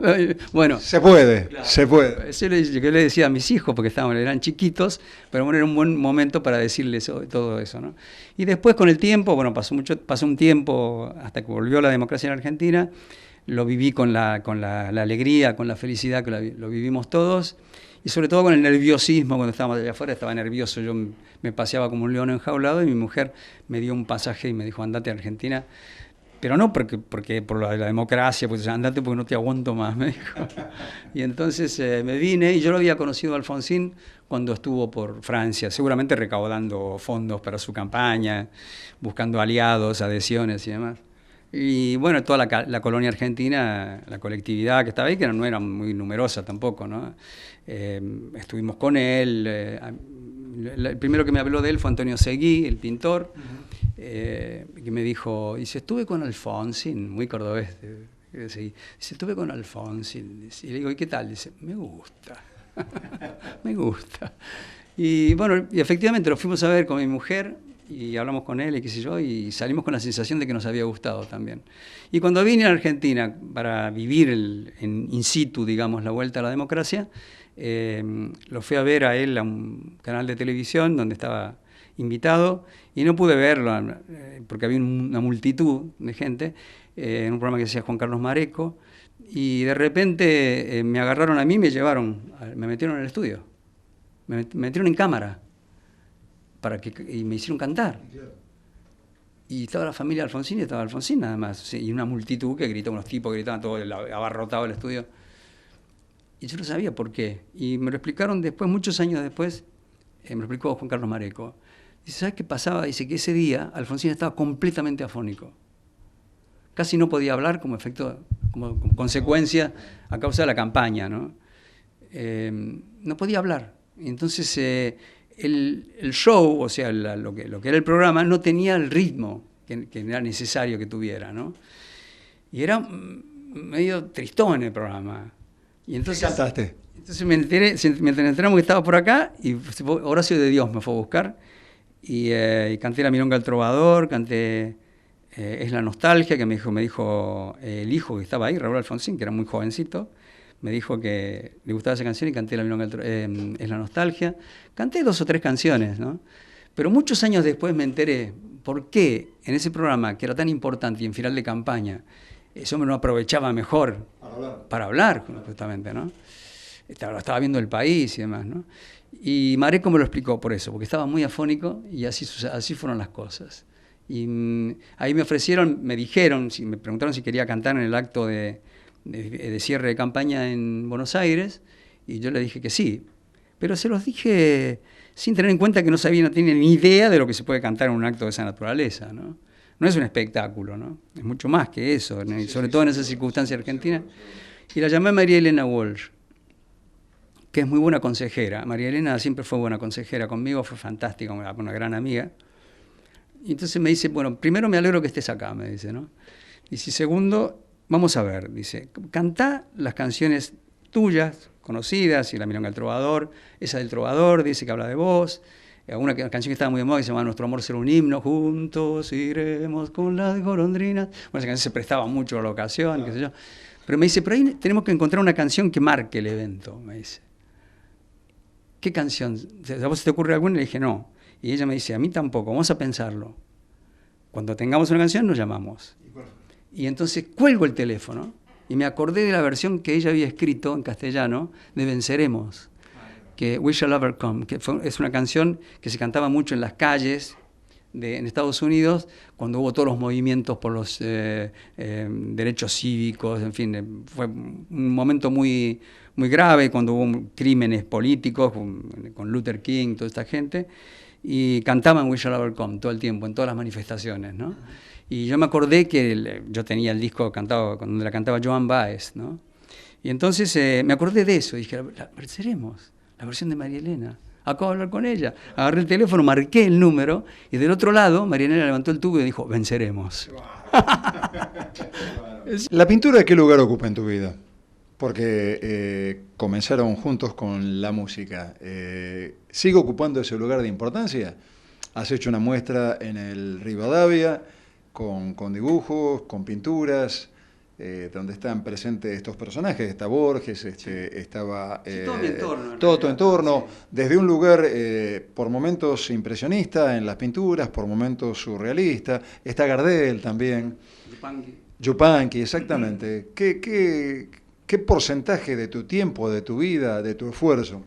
S4: Bueno,
S3: se puede, claro, se puede.
S4: Eso yo le decía a mis hijos, porque eran chiquitos, pero bueno, era un buen momento para decirles todo eso, ¿no? Y después, con el tiempo, bueno, pasó un tiempo hasta que volvió la democracia en Argentina, lo viví con la alegría, con la felicidad que lo vivimos todos, y sobre todo con el nerviosismo. Cuando estábamos allá afuera estaba nervioso, yo me paseaba como un león enjaulado, y mi mujer me dio un pasaje y me dijo, andate a Argentina, pero no porque por la democracia, pues andate porque no te aguanto más, me dijo. Y entonces me vine, y yo lo había conocido a Alfonsín cuando estuvo por Francia, seguramente recaudando fondos para su campaña, buscando aliados, adhesiones y demás. Y bueno, toda la colonia argentina, la colectividad que estaba ahí, que no era muy numerosa tampoco, ¿no? Estuvimos con él. El primero que me habló de él fue Antonio Seguí, el pintor, que me dijo, dice, estuve con Alfonsín, muy cordobés, dice, estuve con Alfonsín. Y le digo, ¿y qué tal? Dice, me gusta, me gusta. Y bueno, y efectivamente lo fuimos a ver con mi mujer, y hablamos con él y qué sé yo, y salimos con la sensación de que nos había gustado también. Y cuando vine a Argentina para vivir in situ, digamos, la vuelta a la democracia, lo fui a ver a él a un canal de televisión donde estaba invitado, y no pude verlo porque había una multitud de gente, en un programa que decía Juan Carlos Mareco, y de repente me agarraron a mí y me llevaron, me metieron en el estudio, me metieron en cámara. Y me hicieron cantar. Y estaba la familia Alfonsín, y estaba Alfonsín nada más. Y una multitud que gritaba, unos tipos que gritaban, todo abarrotado el estudio. Y yo no sabía por qué. Y me lo explicaron después, muchos años después, me lo explicó Juan Carlos Mareco. Dice, ¿sabes qué pasaba? Dice que ese día Alfonsín estaba completamente afónico. Casi no podía hablar como efecto, como consecuencia a causa de la campaña, ¿no? No podía hablar. Y entonces el show, o sea, lo que era el programa, no tenía el ritmo que era necesario que tuviera, ¿no? Y era medio tristón el programa. Y entonces,
S3: ¿Qué cantaste?
S4: Entonces me enteramos que estaba por acá, y Horacio de Dios me fue a buscar, y canté La Milonga del Trovador, canté Es la Nostalgia, que me dijo el hijo que estaba ahí, Raúl Alfonsín, que era muy jovencito, me dijo que le gustaba esa canción, y canté La Milonga Es la Nostalgia. Canté 2 o 3 canciones, ¿no? Pero muchos años después me enteré por qué en ese programa, que era tan importante y en final de campaña, ese hombre no aprovechaba mejor para hablar justamente, ¿no? Estaba viendo el país y demás, ¿no? Y Mareco me lo explicó por eso, porque estaba muy afónico, y así fueron las cosas. Y ahí me dijeron, me preguntaron si quería cantar en el acto de cierre de campaña en Buenos Aires, y yo le dije que sí, pero se los dije sin tener en cuenta que no tenía ni idea de lo que se puede cantar en un acto de esa naturaleza, ¿no? No es un espectáculo, ¿no? Es mucho más que eso, ¿no? Sobre todo en esa circunstancia argentina. Y la llamé María Elena Walsh, que es muy buena consejera. María Elena siempre fue buena consejera conmigo, fue fantástica, una gran amiga. Y entonces me dice, bueno, primero me alegro que estés acá, me dice, ¿no? Y segundo, vamos a ver, dice, cantá las canciones tuyas, conocidas, y La Milonga del Trovador, esa del Trovador, dice que habla de vos, una canción que estaba muy de moda que se llama Nuestro amor será un himno, juntos iremos con las golondrinas. Bueno, esa canción se prestaba mucho a la ocasión, qué sé yo. Pero me dice, pero ahí tenemos que encontrar una canción que marque el evento, me dice. ¿Qué canción? ¿A vos se te ocurre alguna? Y le dije, no. Y ella me dice, a mí tampoco, vamos a pensarlo. Cuando tengamos una canción nos llamamos. Y entonces cuelgo el teléfono y me acordé de la versión que ella había escrito en castellano de Venceremos, que We Shall Overcome, que es una canción que se cantaba mucho en las calles en Estados Unidos cuando hubo todos los movimientos por los derechos cívicos, en fin, fue un momento muy, muy grave cuando hubo crímenes políticos con Luther King, toda esta gente, y cantaban We Shall Overcome todo el tiempo, en todas las manifestaciones, ¿no? Y yo me acordé que yo tenía el disco cantado, donde la cantaba Joan Baez, ¿no? Y entonces me acordé de eso, y dije, venceremos, la versión de María Elena. Acabo de hablar con ella, agarré el teléfono, marqué el número, y del otro lado María Elena levantó el tubo y dijo, venceremos.
S3: ¿La pintura qué lugar ocupa en tu vida? Porque comenzaron juntos con la música. ¿Sigue ocupando ese lugar de importancia? Has hecho una muestra en el Rivadavia con dibujos, con pinturas, donde están presentes estos personajes. Está Borges, estaba
S4: todo mi entorno,
S3: todo tu entorno,
S4: sí.
S3: Desde un lugar por momentos impresionista en las pinturas, por momentos surrealista. Está Gardel también. Yupanqui, exactamente. ¿Qué porcentaje de tu tiempo, de tu vida, de tu esfuerzo?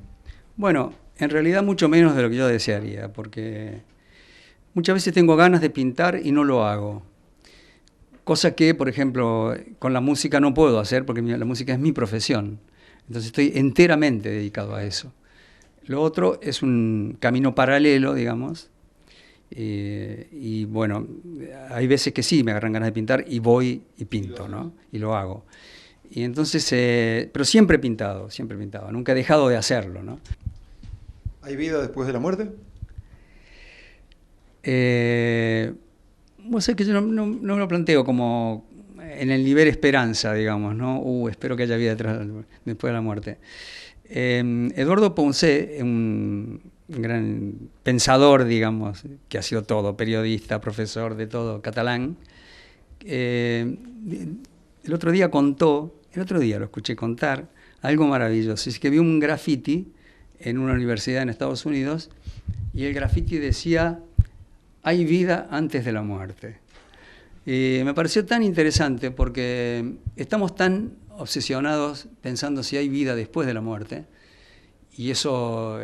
S4: Bueno, en realidad mucho menos de lo que yo desearía, porque muchas veces tengo ganas de pintar y no lo hago. Cosa que, por ejemplo, con la música no puedo hacer, porque la música es mi profesión. Entonces estoy enteramente dedicado a eso. Lo otro es un camino paralelo, digamos, Y bueno, hay veces que sí me agarran ganas de pintar y voy y pinto, ¿no? Y lo hago. Y entonces, pero siempre he pintado, nunca he dejado de hacerlo, ¿no?
S3: ¿Hay vida después de la muerte?
S4: Vos sabés que yo no me lo planteo como en el nivel esperanza, digamos, ¿no? Espero que haya vida después de la muerte. Eduardo Poncé, un gran pensador, digamos, que ha sido todo, periodista, profesor de todo, catalán, el otro día lo escuché contar, algo maravilloso. Es que vi un graffiti en una universidad en Estados Unidos y el graffiti decía: hay vida antes de la muerte. Y me pareció tan interesante porque estamos tan obsesionados pensando si hay vida después de la muerte, y eso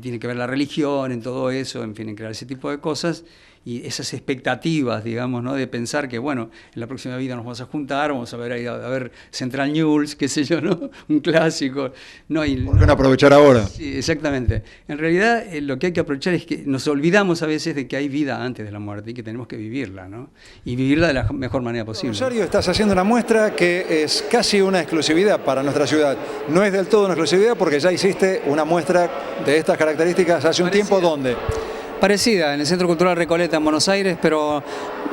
S4: tiene que ver la religión, en todo eso, en fin, en crear ese tipo de cosas, y esas expectativas, digamos, ¿no? De pensar que, bueno, en la próxima vida nos vamos a juntar, vamos a ver Central News, qué sé yo, ¿no? Un clásico.
S3: ¿Por qué no aprovechar ahora?
S4: Sí, exactamente. En realidad, lo que hay que aprovechar es que nos olvidamos a veces de que hay vida antes de la muerte y que tenemos que vivirla, ¿no? Y vivirla de la mejor manera posible.
S3: Rosario, estás haciendo una muestra que es casi una exclusividad para nuestra ciudad. No es del todo una exclusividad porque ya hiciste una muestra de estas características hace un tiempo. ¿Dónde?
S4: Parecida, en el Centro Cultural Recoleta en Buenos Aires, pero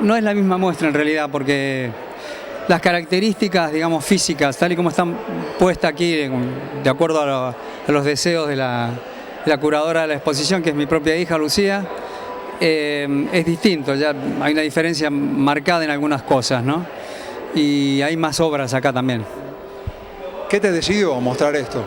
S4: no es la misma muestra en realidad, porque las características, digamos, físicas, tal y como están puestas aquí, de acuerdo a los deseos de la curadora de la exposición, que es mi propia hija, Lucía, es distinto, ya hay una diferencia marcada en algunas cosas, ¿no? Y hay más obras acá también.
S3: ¿Qué te decidió a mostrar esto?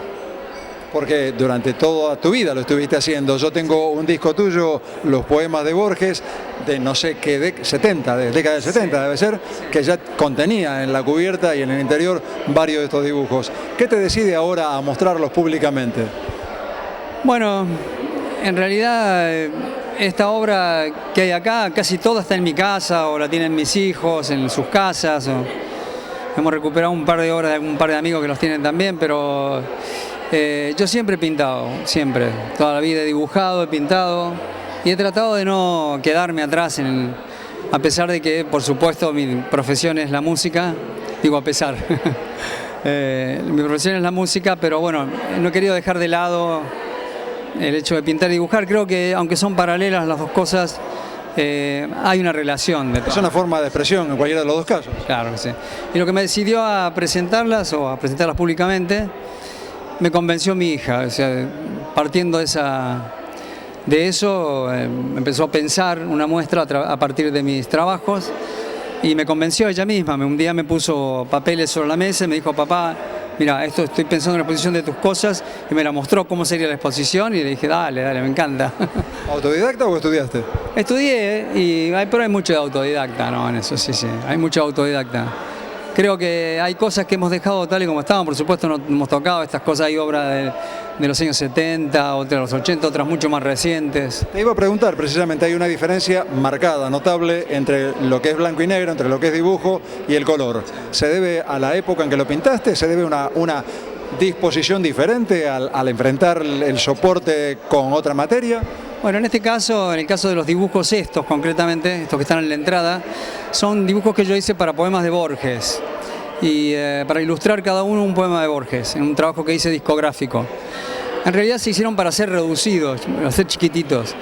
S3: Porque durante toda tu vida lo estuviste haciendo. Yo tengo un disco tuyo, los poemas de Borges, de no sé qué, década del 70 debe ser, que ya contenía en la cubierta y en el interior varios de estos dibujos. ¿Qué te decide ahora a mostrarlos públicamente?
S4: Bueno, en realidad esta obra que hay acá, casi toda está en mi casa, o la tienen mis hijos en sus casas, o hemos recuperado un par de obras de un par de amigos que los tienen también, pero yo siempre he pintado, siempre, toda la vida he dibujado, he pintado y he tratado de no quedarme atrás, a pesar de que, por supuesto, mi profesión es la música, digo a pesar, mi profesión es la música, pero bueno, no he querido dejar de lado el hecho de pintar y dibujar. Creo que, aunque son paralelas las dos cosas, hay una relación.
S3: Es una forma de expresión en cualquiera de los dos casos.
S4: Claro que sí. Y lo que me decidió a presentarlas o a presentarlas públicamente, me convenció mi hija. O sea, partiendo de eso, empezó a pensar una muestra a partir de mis trabajos y me convenció ella misma. Un día me puso papeles sobre la mesa y me dijo: papá, mira, estoy pensando en la exposición de tus cosas, y me la mostró cómo sería la exposición y le dije: dale, me encanta.
S3: ¿Autodidacta o estudiaste?
S4: Estudié, pero hay mucho de autodidacta, ¿no? En eso sí, hay mucho de autodidacta. Creo que hay cosas que hemos dejado tal y como estaban, por supuesto no hemos tocado estas cosas, hay obras de los años 70, otras de los 80, otras mucho más recientes.
S3: Te iba a preguntar, precisamente, hay una diferencia marcada, notable, entre lo que es blanco y negro, entre lo que es dibujo y el color. ¿Se debe a la época en que lo pintaste? ¿Se debe a una disposición diferente al enfrentar el soporte con otra materia?
S4: Bueno, en este caso, en el caso de los dibujos estos concretamente, estos que están en la entrada, son dibujos que yo hice para poemas de Borges y para ilustrar cada uno un poema de Borges, en un trabajo que hice discográfico. En realidad se hicieron para ser reducidos, para ser chiquititos.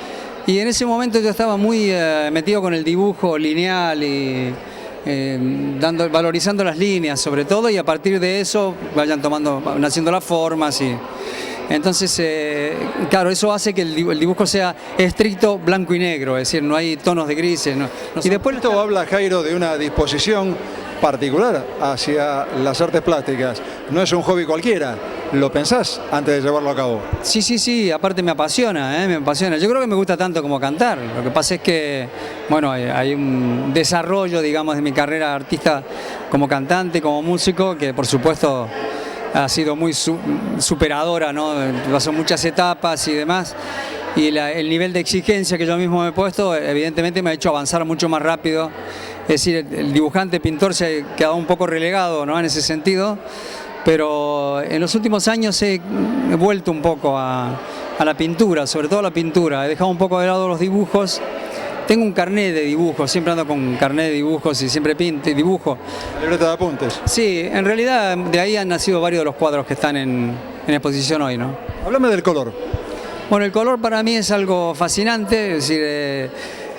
S4: Y en ese momento yo estaba muy metido con el dibujo lineal y valorizando las líneas sobre todo, y a partir de eso vayan naciendo las formas y... Entonces, claro, eso hace que el dibujo sea estricto blanco y negro, es decir, no hay tonos de grises.
S3: Y después esto habla, Jairo, de una disposición particular hacia las artes plásticas. No es un hobby cualquiera, ¿lo pensás antes de llevarlo a cabo?
S4: Sí, aparte me apasiona, me apasiona. Yo creo que me gusta tanto como cantar. Lo que pasa es que, bueno, hay un desarrollo, digamos, de mi carrera de artista como cantante, como músico, que por supuesto ha sido muy superadora, ¿no? Pasó muchas etapas y demás, y el nivel de exigencia que yo mismo me he puesto evidentemente me ha hecho avanzar mucho más rápido. Es decir, el dibujante, pintor se ha quedado un poco relegado, ¿no? En ese sentido, pero en los últimos años he vuelto un poco a la pintura, sobre todo a la pintura. He dejado un poco de lado los dibujos Tengo un carnet de dibujos, siempre ando con carnet de dibujos y siempre pinto y dibujo.
S3: Libreta de apuntes.
S4: Sí, en realidad de ahí han nacido varios de los cuadros que están en exposición hoy, ¿no?
S3: Háblame del color.
S4: Bueno, el color para mí es algo fascinante, es decir,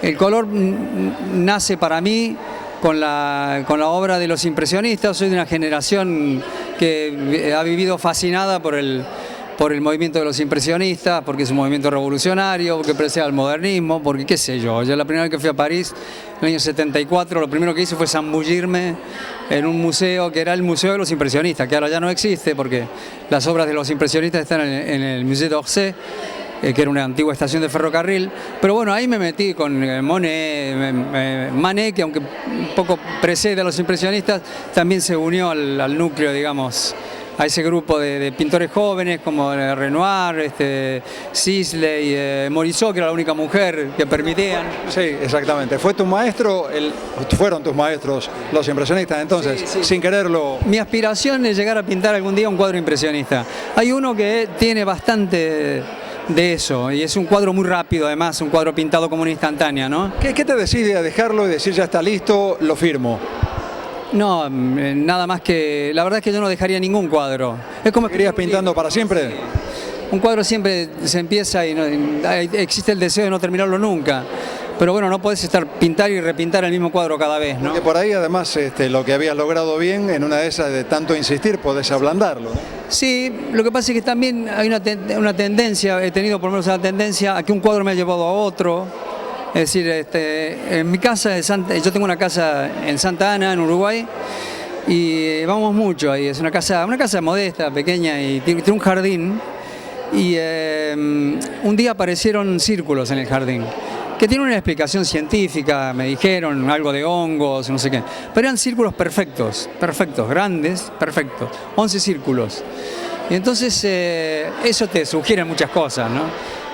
S4: el color nace para mí con la obra de los impresionistas. Soy de una generación que ha vivido fascinada por el movimiento de los impresionistas, porque es un movimiento revolucionario, porque precede al modernismo, porque qué sé yo. Yo la primera vez que fui a París, en el año 74, lo primero que hice fue zambullirme en un museo que era el Museo de los Impresionistas, que ahora ya no existe porque las obras de los impresionistas están en el Musée d'Orsay, que era una antigua estación de ferrocarril. Pero bueno, ahí me metí con Monet, Manet, que aunque un poco precede a los impresionistas, también se unió al núcleo, digamos, a ese grupo de pintores jóvenes como Renoir, Sisley, Morisot, que era la única mujer que permitían.
S3: Sí, exactamente. ¿Fue tu maestro, fueron tus maestros los impresionistas entonces,
S4: Sí, sí.
S3: sin quererlo?
S4: Mi aspiración es llegar a pintar algún día un cuadro impresionista. Hay uno que tiene bastante de eso, y es un cuadro muy rápido, además, un cuadro pintado como una instantánea, ¿no?
S3: ¿Qué te decide a dejarlo y decir ya está listo, lo firmo?
S4: No, nada más que... La verdad es que yo no dejaría ningún cuadro. Es como
S3: ¿Querías pintando para siempre?
S4: un cuadro siempre se empieza y existe el deseo de no terminarlo nunca. Pero bueno, no podés pintar y repintar el mismo cuadro cada vez, ¿no?
S3: Porque por ahí además lo que habías logrado bien, en una de esas de tanto insistir, podés ablandarlo, ¿no?
S4: Sí, lo que pasa es que también hay una tendencia, he tenido por lo menos una tendencia a que un cuadro me ha llevado a otro. Es decir, en mi casa, yo tengo una casa en Santa Ana, en Uruguay, y vamos mucho ahí. Es una casa modesta, pequeña, y tiene un jardín. Y un día aparecieron círculos en el jardín, que tienen una explicación científica, me dijeron, algo de hongos, no sé qué. Pero eran círculos perfectos, grandes, perfectos, 11 círculos. Y entonces eso te sugiere muchas cosas, ¿no?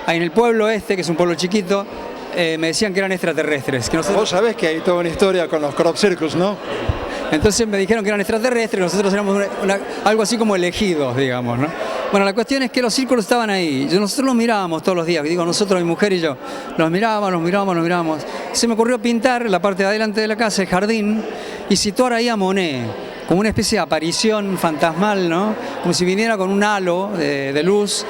S4: Ahí en el pueblo que es un pueblo chiquito, me decían que eran extraterrestres. Que nosotros...
S3: Vos sabés que hay toda una historia con los crop circles, ¿no?
S4: Entonces me dijeron que eran extraterrestres, nosotros éramos algo así como elegidos, digamos, ¿no? Bueno, la cuestión es que los círculos estaban ahí. Nosotros los mirábamos todos los días, digo nosotros, mi mujer y yo. Los mirábamos. Se me ocurrió pintar la parte de adelante de la casa, el jardín, y situar ahí a Monet, como una especie de aparición fantasmal, ¿no? Como si viniera con un halo de luz.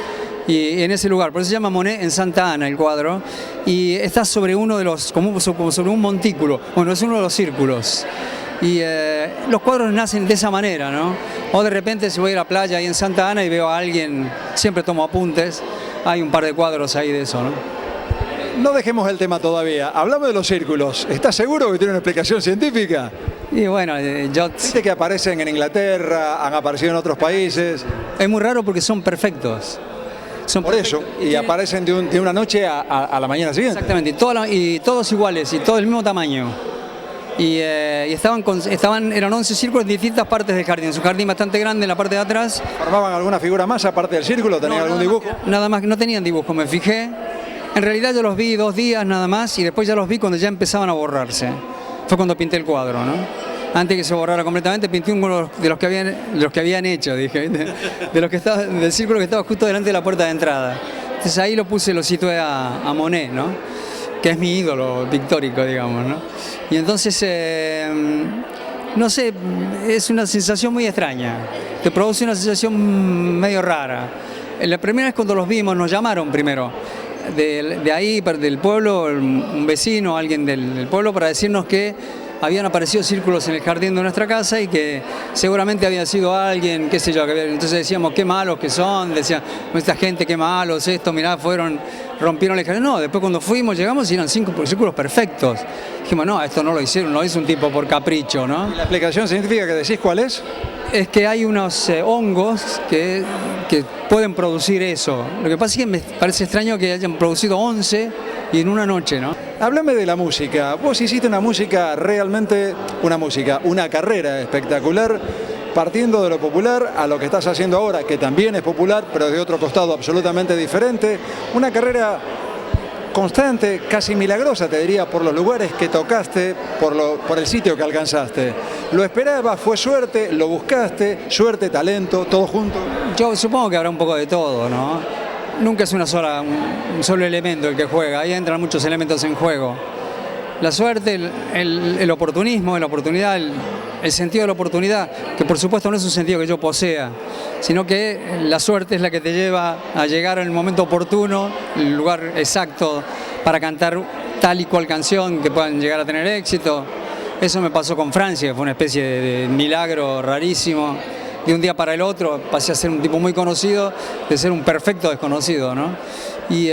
S4: Y en ese lugar, por eso se llama Monet en Santa Ana el cuadro, y está sobre uno de los, como sobre un montículo, bueno, es uno de los círculos. Y los cuadros nacen de esa manera, ¿no? O de repente si voy a la playa ahí en Santa Ana y veo a alguien, siempre tomo apuntes, hay un par de cuadros ahí de eso, ¿no?
S3: No dejemos el tema todavía, hablamos de los círculos. ¿Estás seguro que tiene una explicación científica?
S4: Y bueno,
S3: Viste que aparecen en Inglaterra, han aparecido en otros países.
S4: es muy raro porque son perfectos.
S3: Por eso, y aparecen de una noche a la mañana siguiente.
S4: Exactamente, y todos iguales, y todo del mismo tamaño. Y eran 11 círculos en distintas partes del jardín. Es un jardín bastante grande en la parte de atrás.
S3: ¿Formaban alguna figura más aparte del círculo? ¿Tenían algún dibujo?
S4: Nada más, no tenían dibujo, me fijé. En realidad yo los vi 2 días nada más y después ya los vi cuando ya empezaban a borrarse. Fue cuando pinté el cuadro, ¿no? Antes que se borrara completamente, pinté uno de los que habían hecho, dije, del círculo que estaba justo delante de la puerta de entrada. Entonces ahí lo situé a Monet, ¿no? Que es mi ídolo pictórico, digamos, ¿no? Y entonces, no sé, es una sensación muy extraña, te produce una sensación medio rara. La primera vez cuando los vimos, nos llamaron primero, de ahí, del pueblo, un vecino, alguien del pueblo, para decirnos que habían aparecido círculos en el jardín de nuestra casa y que seguramente había sido alguien, qué sé yo, entonces decíamos qué malos que son, decían, esta gente qué malos, mirá, rompieron el jardín. No, después cuando llegamos y eran 5 círculos perfectos. Dijimos, no, esto no lo hicieron, lo hizo un tipo por capricho, ¿no?
S3: ¿Y la explicación científica que decís cuál es?
S4: Es que hay unos hongos que pueden producir eso. Lo que pasa es que me parece extraño que hayan producido 11 y en una noche, ¿no?
S3: Háblame de la música. Vos hiciste una carrera espectacular, partiendo de lo popular a lo que estás haciendo ahora, que también es popular, pero de otro costado absolutamente diferente. Una carrera constante, casi milagrosa, te diría, por los lugares que tocaste, por el sitio que alcanzaste. ¿Lo esperabas? ¿Fue suerte? ¿Lo buscaste? ¿Suerte, talento, todo junto?
S4: Yo supongo que habrá un poco de todo, ¿no? Nunca es un solo elemento el que juega, ahí entran muchos elementos en juego. La suerte, el oportunismo, la oportunidad, el sentido de la oportunidad, que por supuesto no es un sentido que yo posea, sino que la suerte es la que te lleva a llegar en el momento oportuno, el lugar exacto para cantar tal y cual canción que puedan llegar a tener éxito. Eso me pasó con Francia, fue una especie de milagro rarísimo. De un día para el otro pasé a ser un tipo muy conocido, de ser un perfecto desconocido, ¿no? Y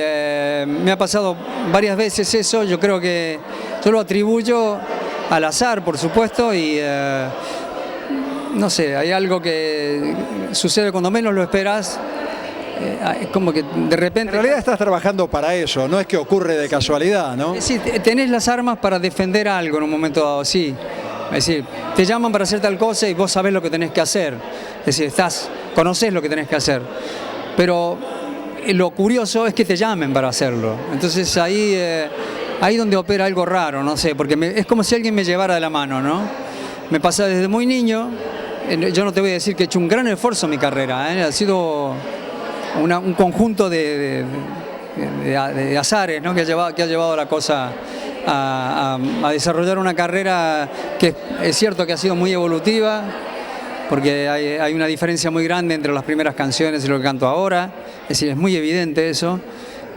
S4: me ha pasado varias veces eso. Yo creo que yo lo atribuyo al azar, por supuesto, y no sé, hay algo que sucede cuando menos lo esperas. Es como que de repente...
S3: En realidad estás trabajando para eso, no es que ocurre de casualidad, ¿no?
S4: Sí, tenés las armas para defender algo en un momento dado, sí. Es decir, te llaman para hacer tal cosa y vos sabés lo que tenés que hacer. Es decir, conocés lo que tenés que hacer. Pero lo curioso es que te llamen para hacerlo. Entonces ahí donde opera algo raro, no sé, porque es como si alguien me llevara de la mano, ¿no? Me pasa desde muy niño. Yo no te voy a decir que he hecho un gran esfuerzo en mi carrera, ¿eh? Ha sido un conjunto de azares, ¿no? que ha llevado la cosa a desarrollar una carrera que es cierto que ha sido muy evolutiva, porque hay una diferencia muy grande entre las primeras canciones y lo que canto ahora, es decir, es muy evidente eso.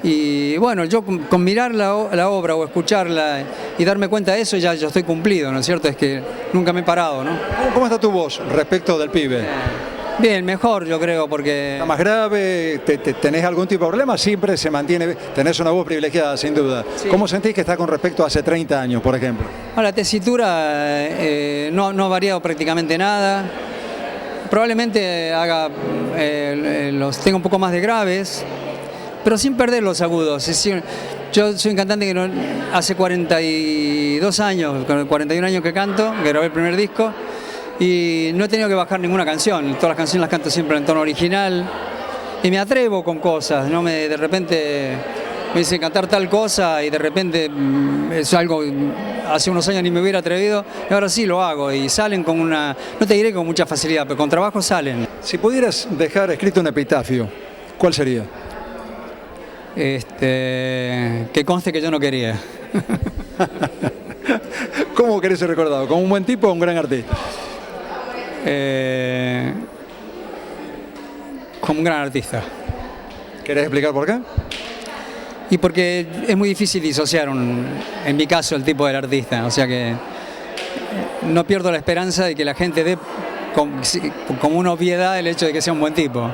S4: Y bueno, yo con mirar la obra o escucharla y darme cuenta de eso ya yo estoy cumplido, ¿no es cierto? Es que nunca me he parado, ¿no?
S3: ¿Cómo está tu voz respecto del pibe?
S4: Bien, mejor yo creo, porque...
S3: ¿Está más grave? ¿Tenés algún tipo de problema? Siempre se mantiene, tenés una voz privilegiada, sin duda. Sí. ¿Cómo sentís que está con respecto a hace 30 años, por ejemplo?
S4: La tesitura no ha variado prácticamente nada. Probablemente tenga un poco más de graves, pero sin perder los agudos. Es decir, yo soy un cantante que hace 42 años, 41 años que canto, que grabé el primer disco, y no he tenido que bajar ninguna canción. Todas las canciones las canto siempre en tono original y me atrevo con cosas, ¿no? De repente me dicen cantar tal cosa y de repente es algo hace unos años ni me hubiera atrevido y ahora sí lo hago y salen con no te diré con mucha facilidad, pero con trabajo salen.
S3: Si pudieras dejar escrito un epitafio, ¿cuál sería?
S4: Que conste que yo no quería.
S3: ¿Cómo querés ser recordado? ¿Como un buen tipo o un gran artista?
S4: Como un gran artista.
S3: ¿Querés explicar por qué?
S4: Y porque es muy difícil disociar, en mi caso, el tipo del artista. O sea que no pierdo la esperanza de que la gente dé como una obviedad el hecho de que sea un buen tipo.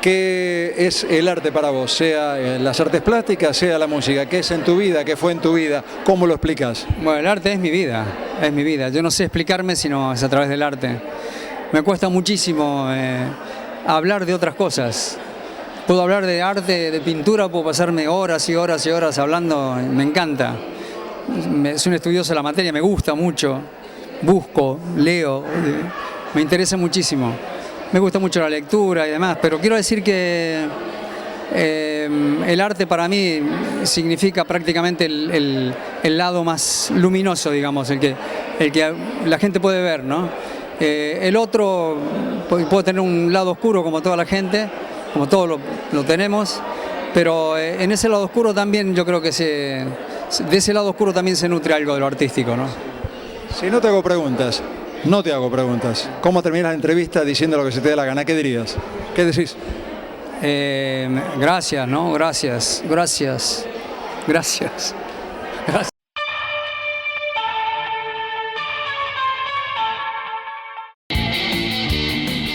S3: ¿Qué es el arte para vos? Sea las artes plásticas, sea la música. ¿Qué es en tu vida? ¿Qué fue en tu vida? ¿Cómo lo explicas?
S4: Bueno, el arte es mi vida, es mi vida. Yo no sé explicarme sino es a través del arte. Me cuesta muchísimo hablar de otras cosas. Puedo hablar de arte, de pintura, puedo pasarme horas y horas y horas hablando, me encanta. Soy un estudioso de la materia, me gusta mucho, busco, leo, me interesa muchísimo. Me gusta mucho la lectura y demás, pero quiero decir que el arte para mí significa prácticamente el lado más luminoso, digamos, el que la gente puede ver, ¿no? El otro puede tener un lado oscuro como toda la gente, como todos lo tenemos, pero en ese lado oscuro también yo creo que de ese lado oscuro también se nutre algo de lo artístico, ¿no?
S3: Si no te hago preguntas, no te hago preguntas. ¿Cómo terminas la entrevista diciendo lo que se te dé la gana? ¿Qué dirías? ¿Qué decís?
S4: Gracias, ¿no? Gracias.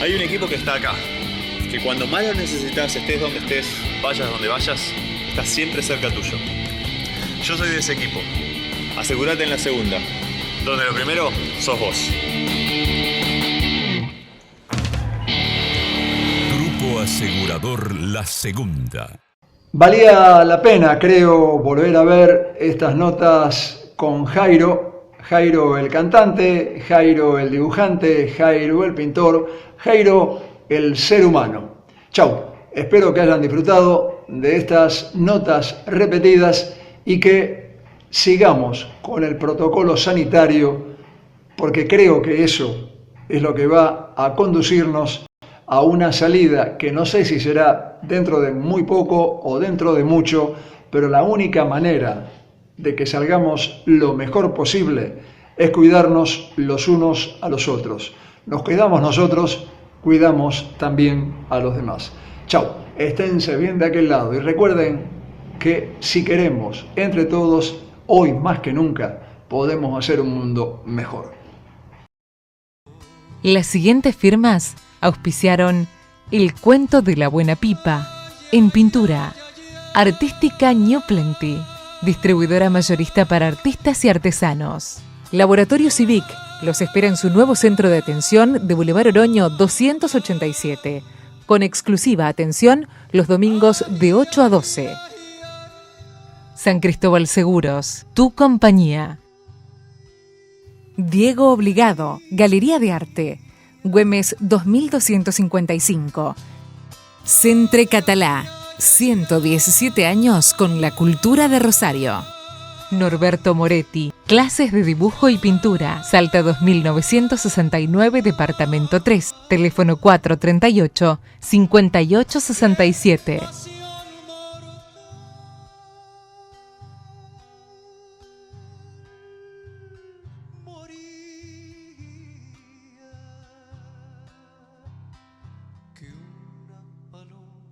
S5: Hay un equipo que está acá, que cuando más lo necesitas, estés donde estés, vayas donde vayas, está siempre cerca tuyo. Yo soy de ese equipo. Asegúrate en la segunda, donde lo primero sos vos.
S6: Grupo Asegurador La Segunda.
S1: Valía la pena, creo, volver a ver estas notas con Jairo. Jairo el cantante, Jairo el dibujante, Jairo el pintor, Jairo el ser humano. Chau, espero que hayan disfrutado de estas notas repetidas y que sigamos con el protocolo sanitario, porque creo que eso es lo que va a conducirnos a una salida que no sé si será dentro de muy poco o dentro de mucho, pero la única manera de que salgamos lo mejor posible es cuidarnos los unos a los otros. Nos cuidamos nosotros, cuidamos también a los demás. Chau, esténse bien de aquel lado y recuerden que si queremos, entre todos, hoy más que nunca, podemos hacer un mundo mejor.
S2: Las siguientes firmas auspiciaron El Cuento de la Buena Pipa en pintura. Artística New Plenty, distribuidora mayorista para artistas y artesanos. Laboratorio Civic los espera en su nuevo centro de atención de Boulevard Oroño 287, con exclusiva atención los domingos de 8 a 12. San Cristóbal Seguros, tu compañía. Diego Obligado, Galería de Arte, Güemes 2255. Centre Catalá, 117 años con la cultura de Rosario. Norberto Moretti, clases de dibujo y pintura, Salta 2969, departamento 3, teléfono 438-5867.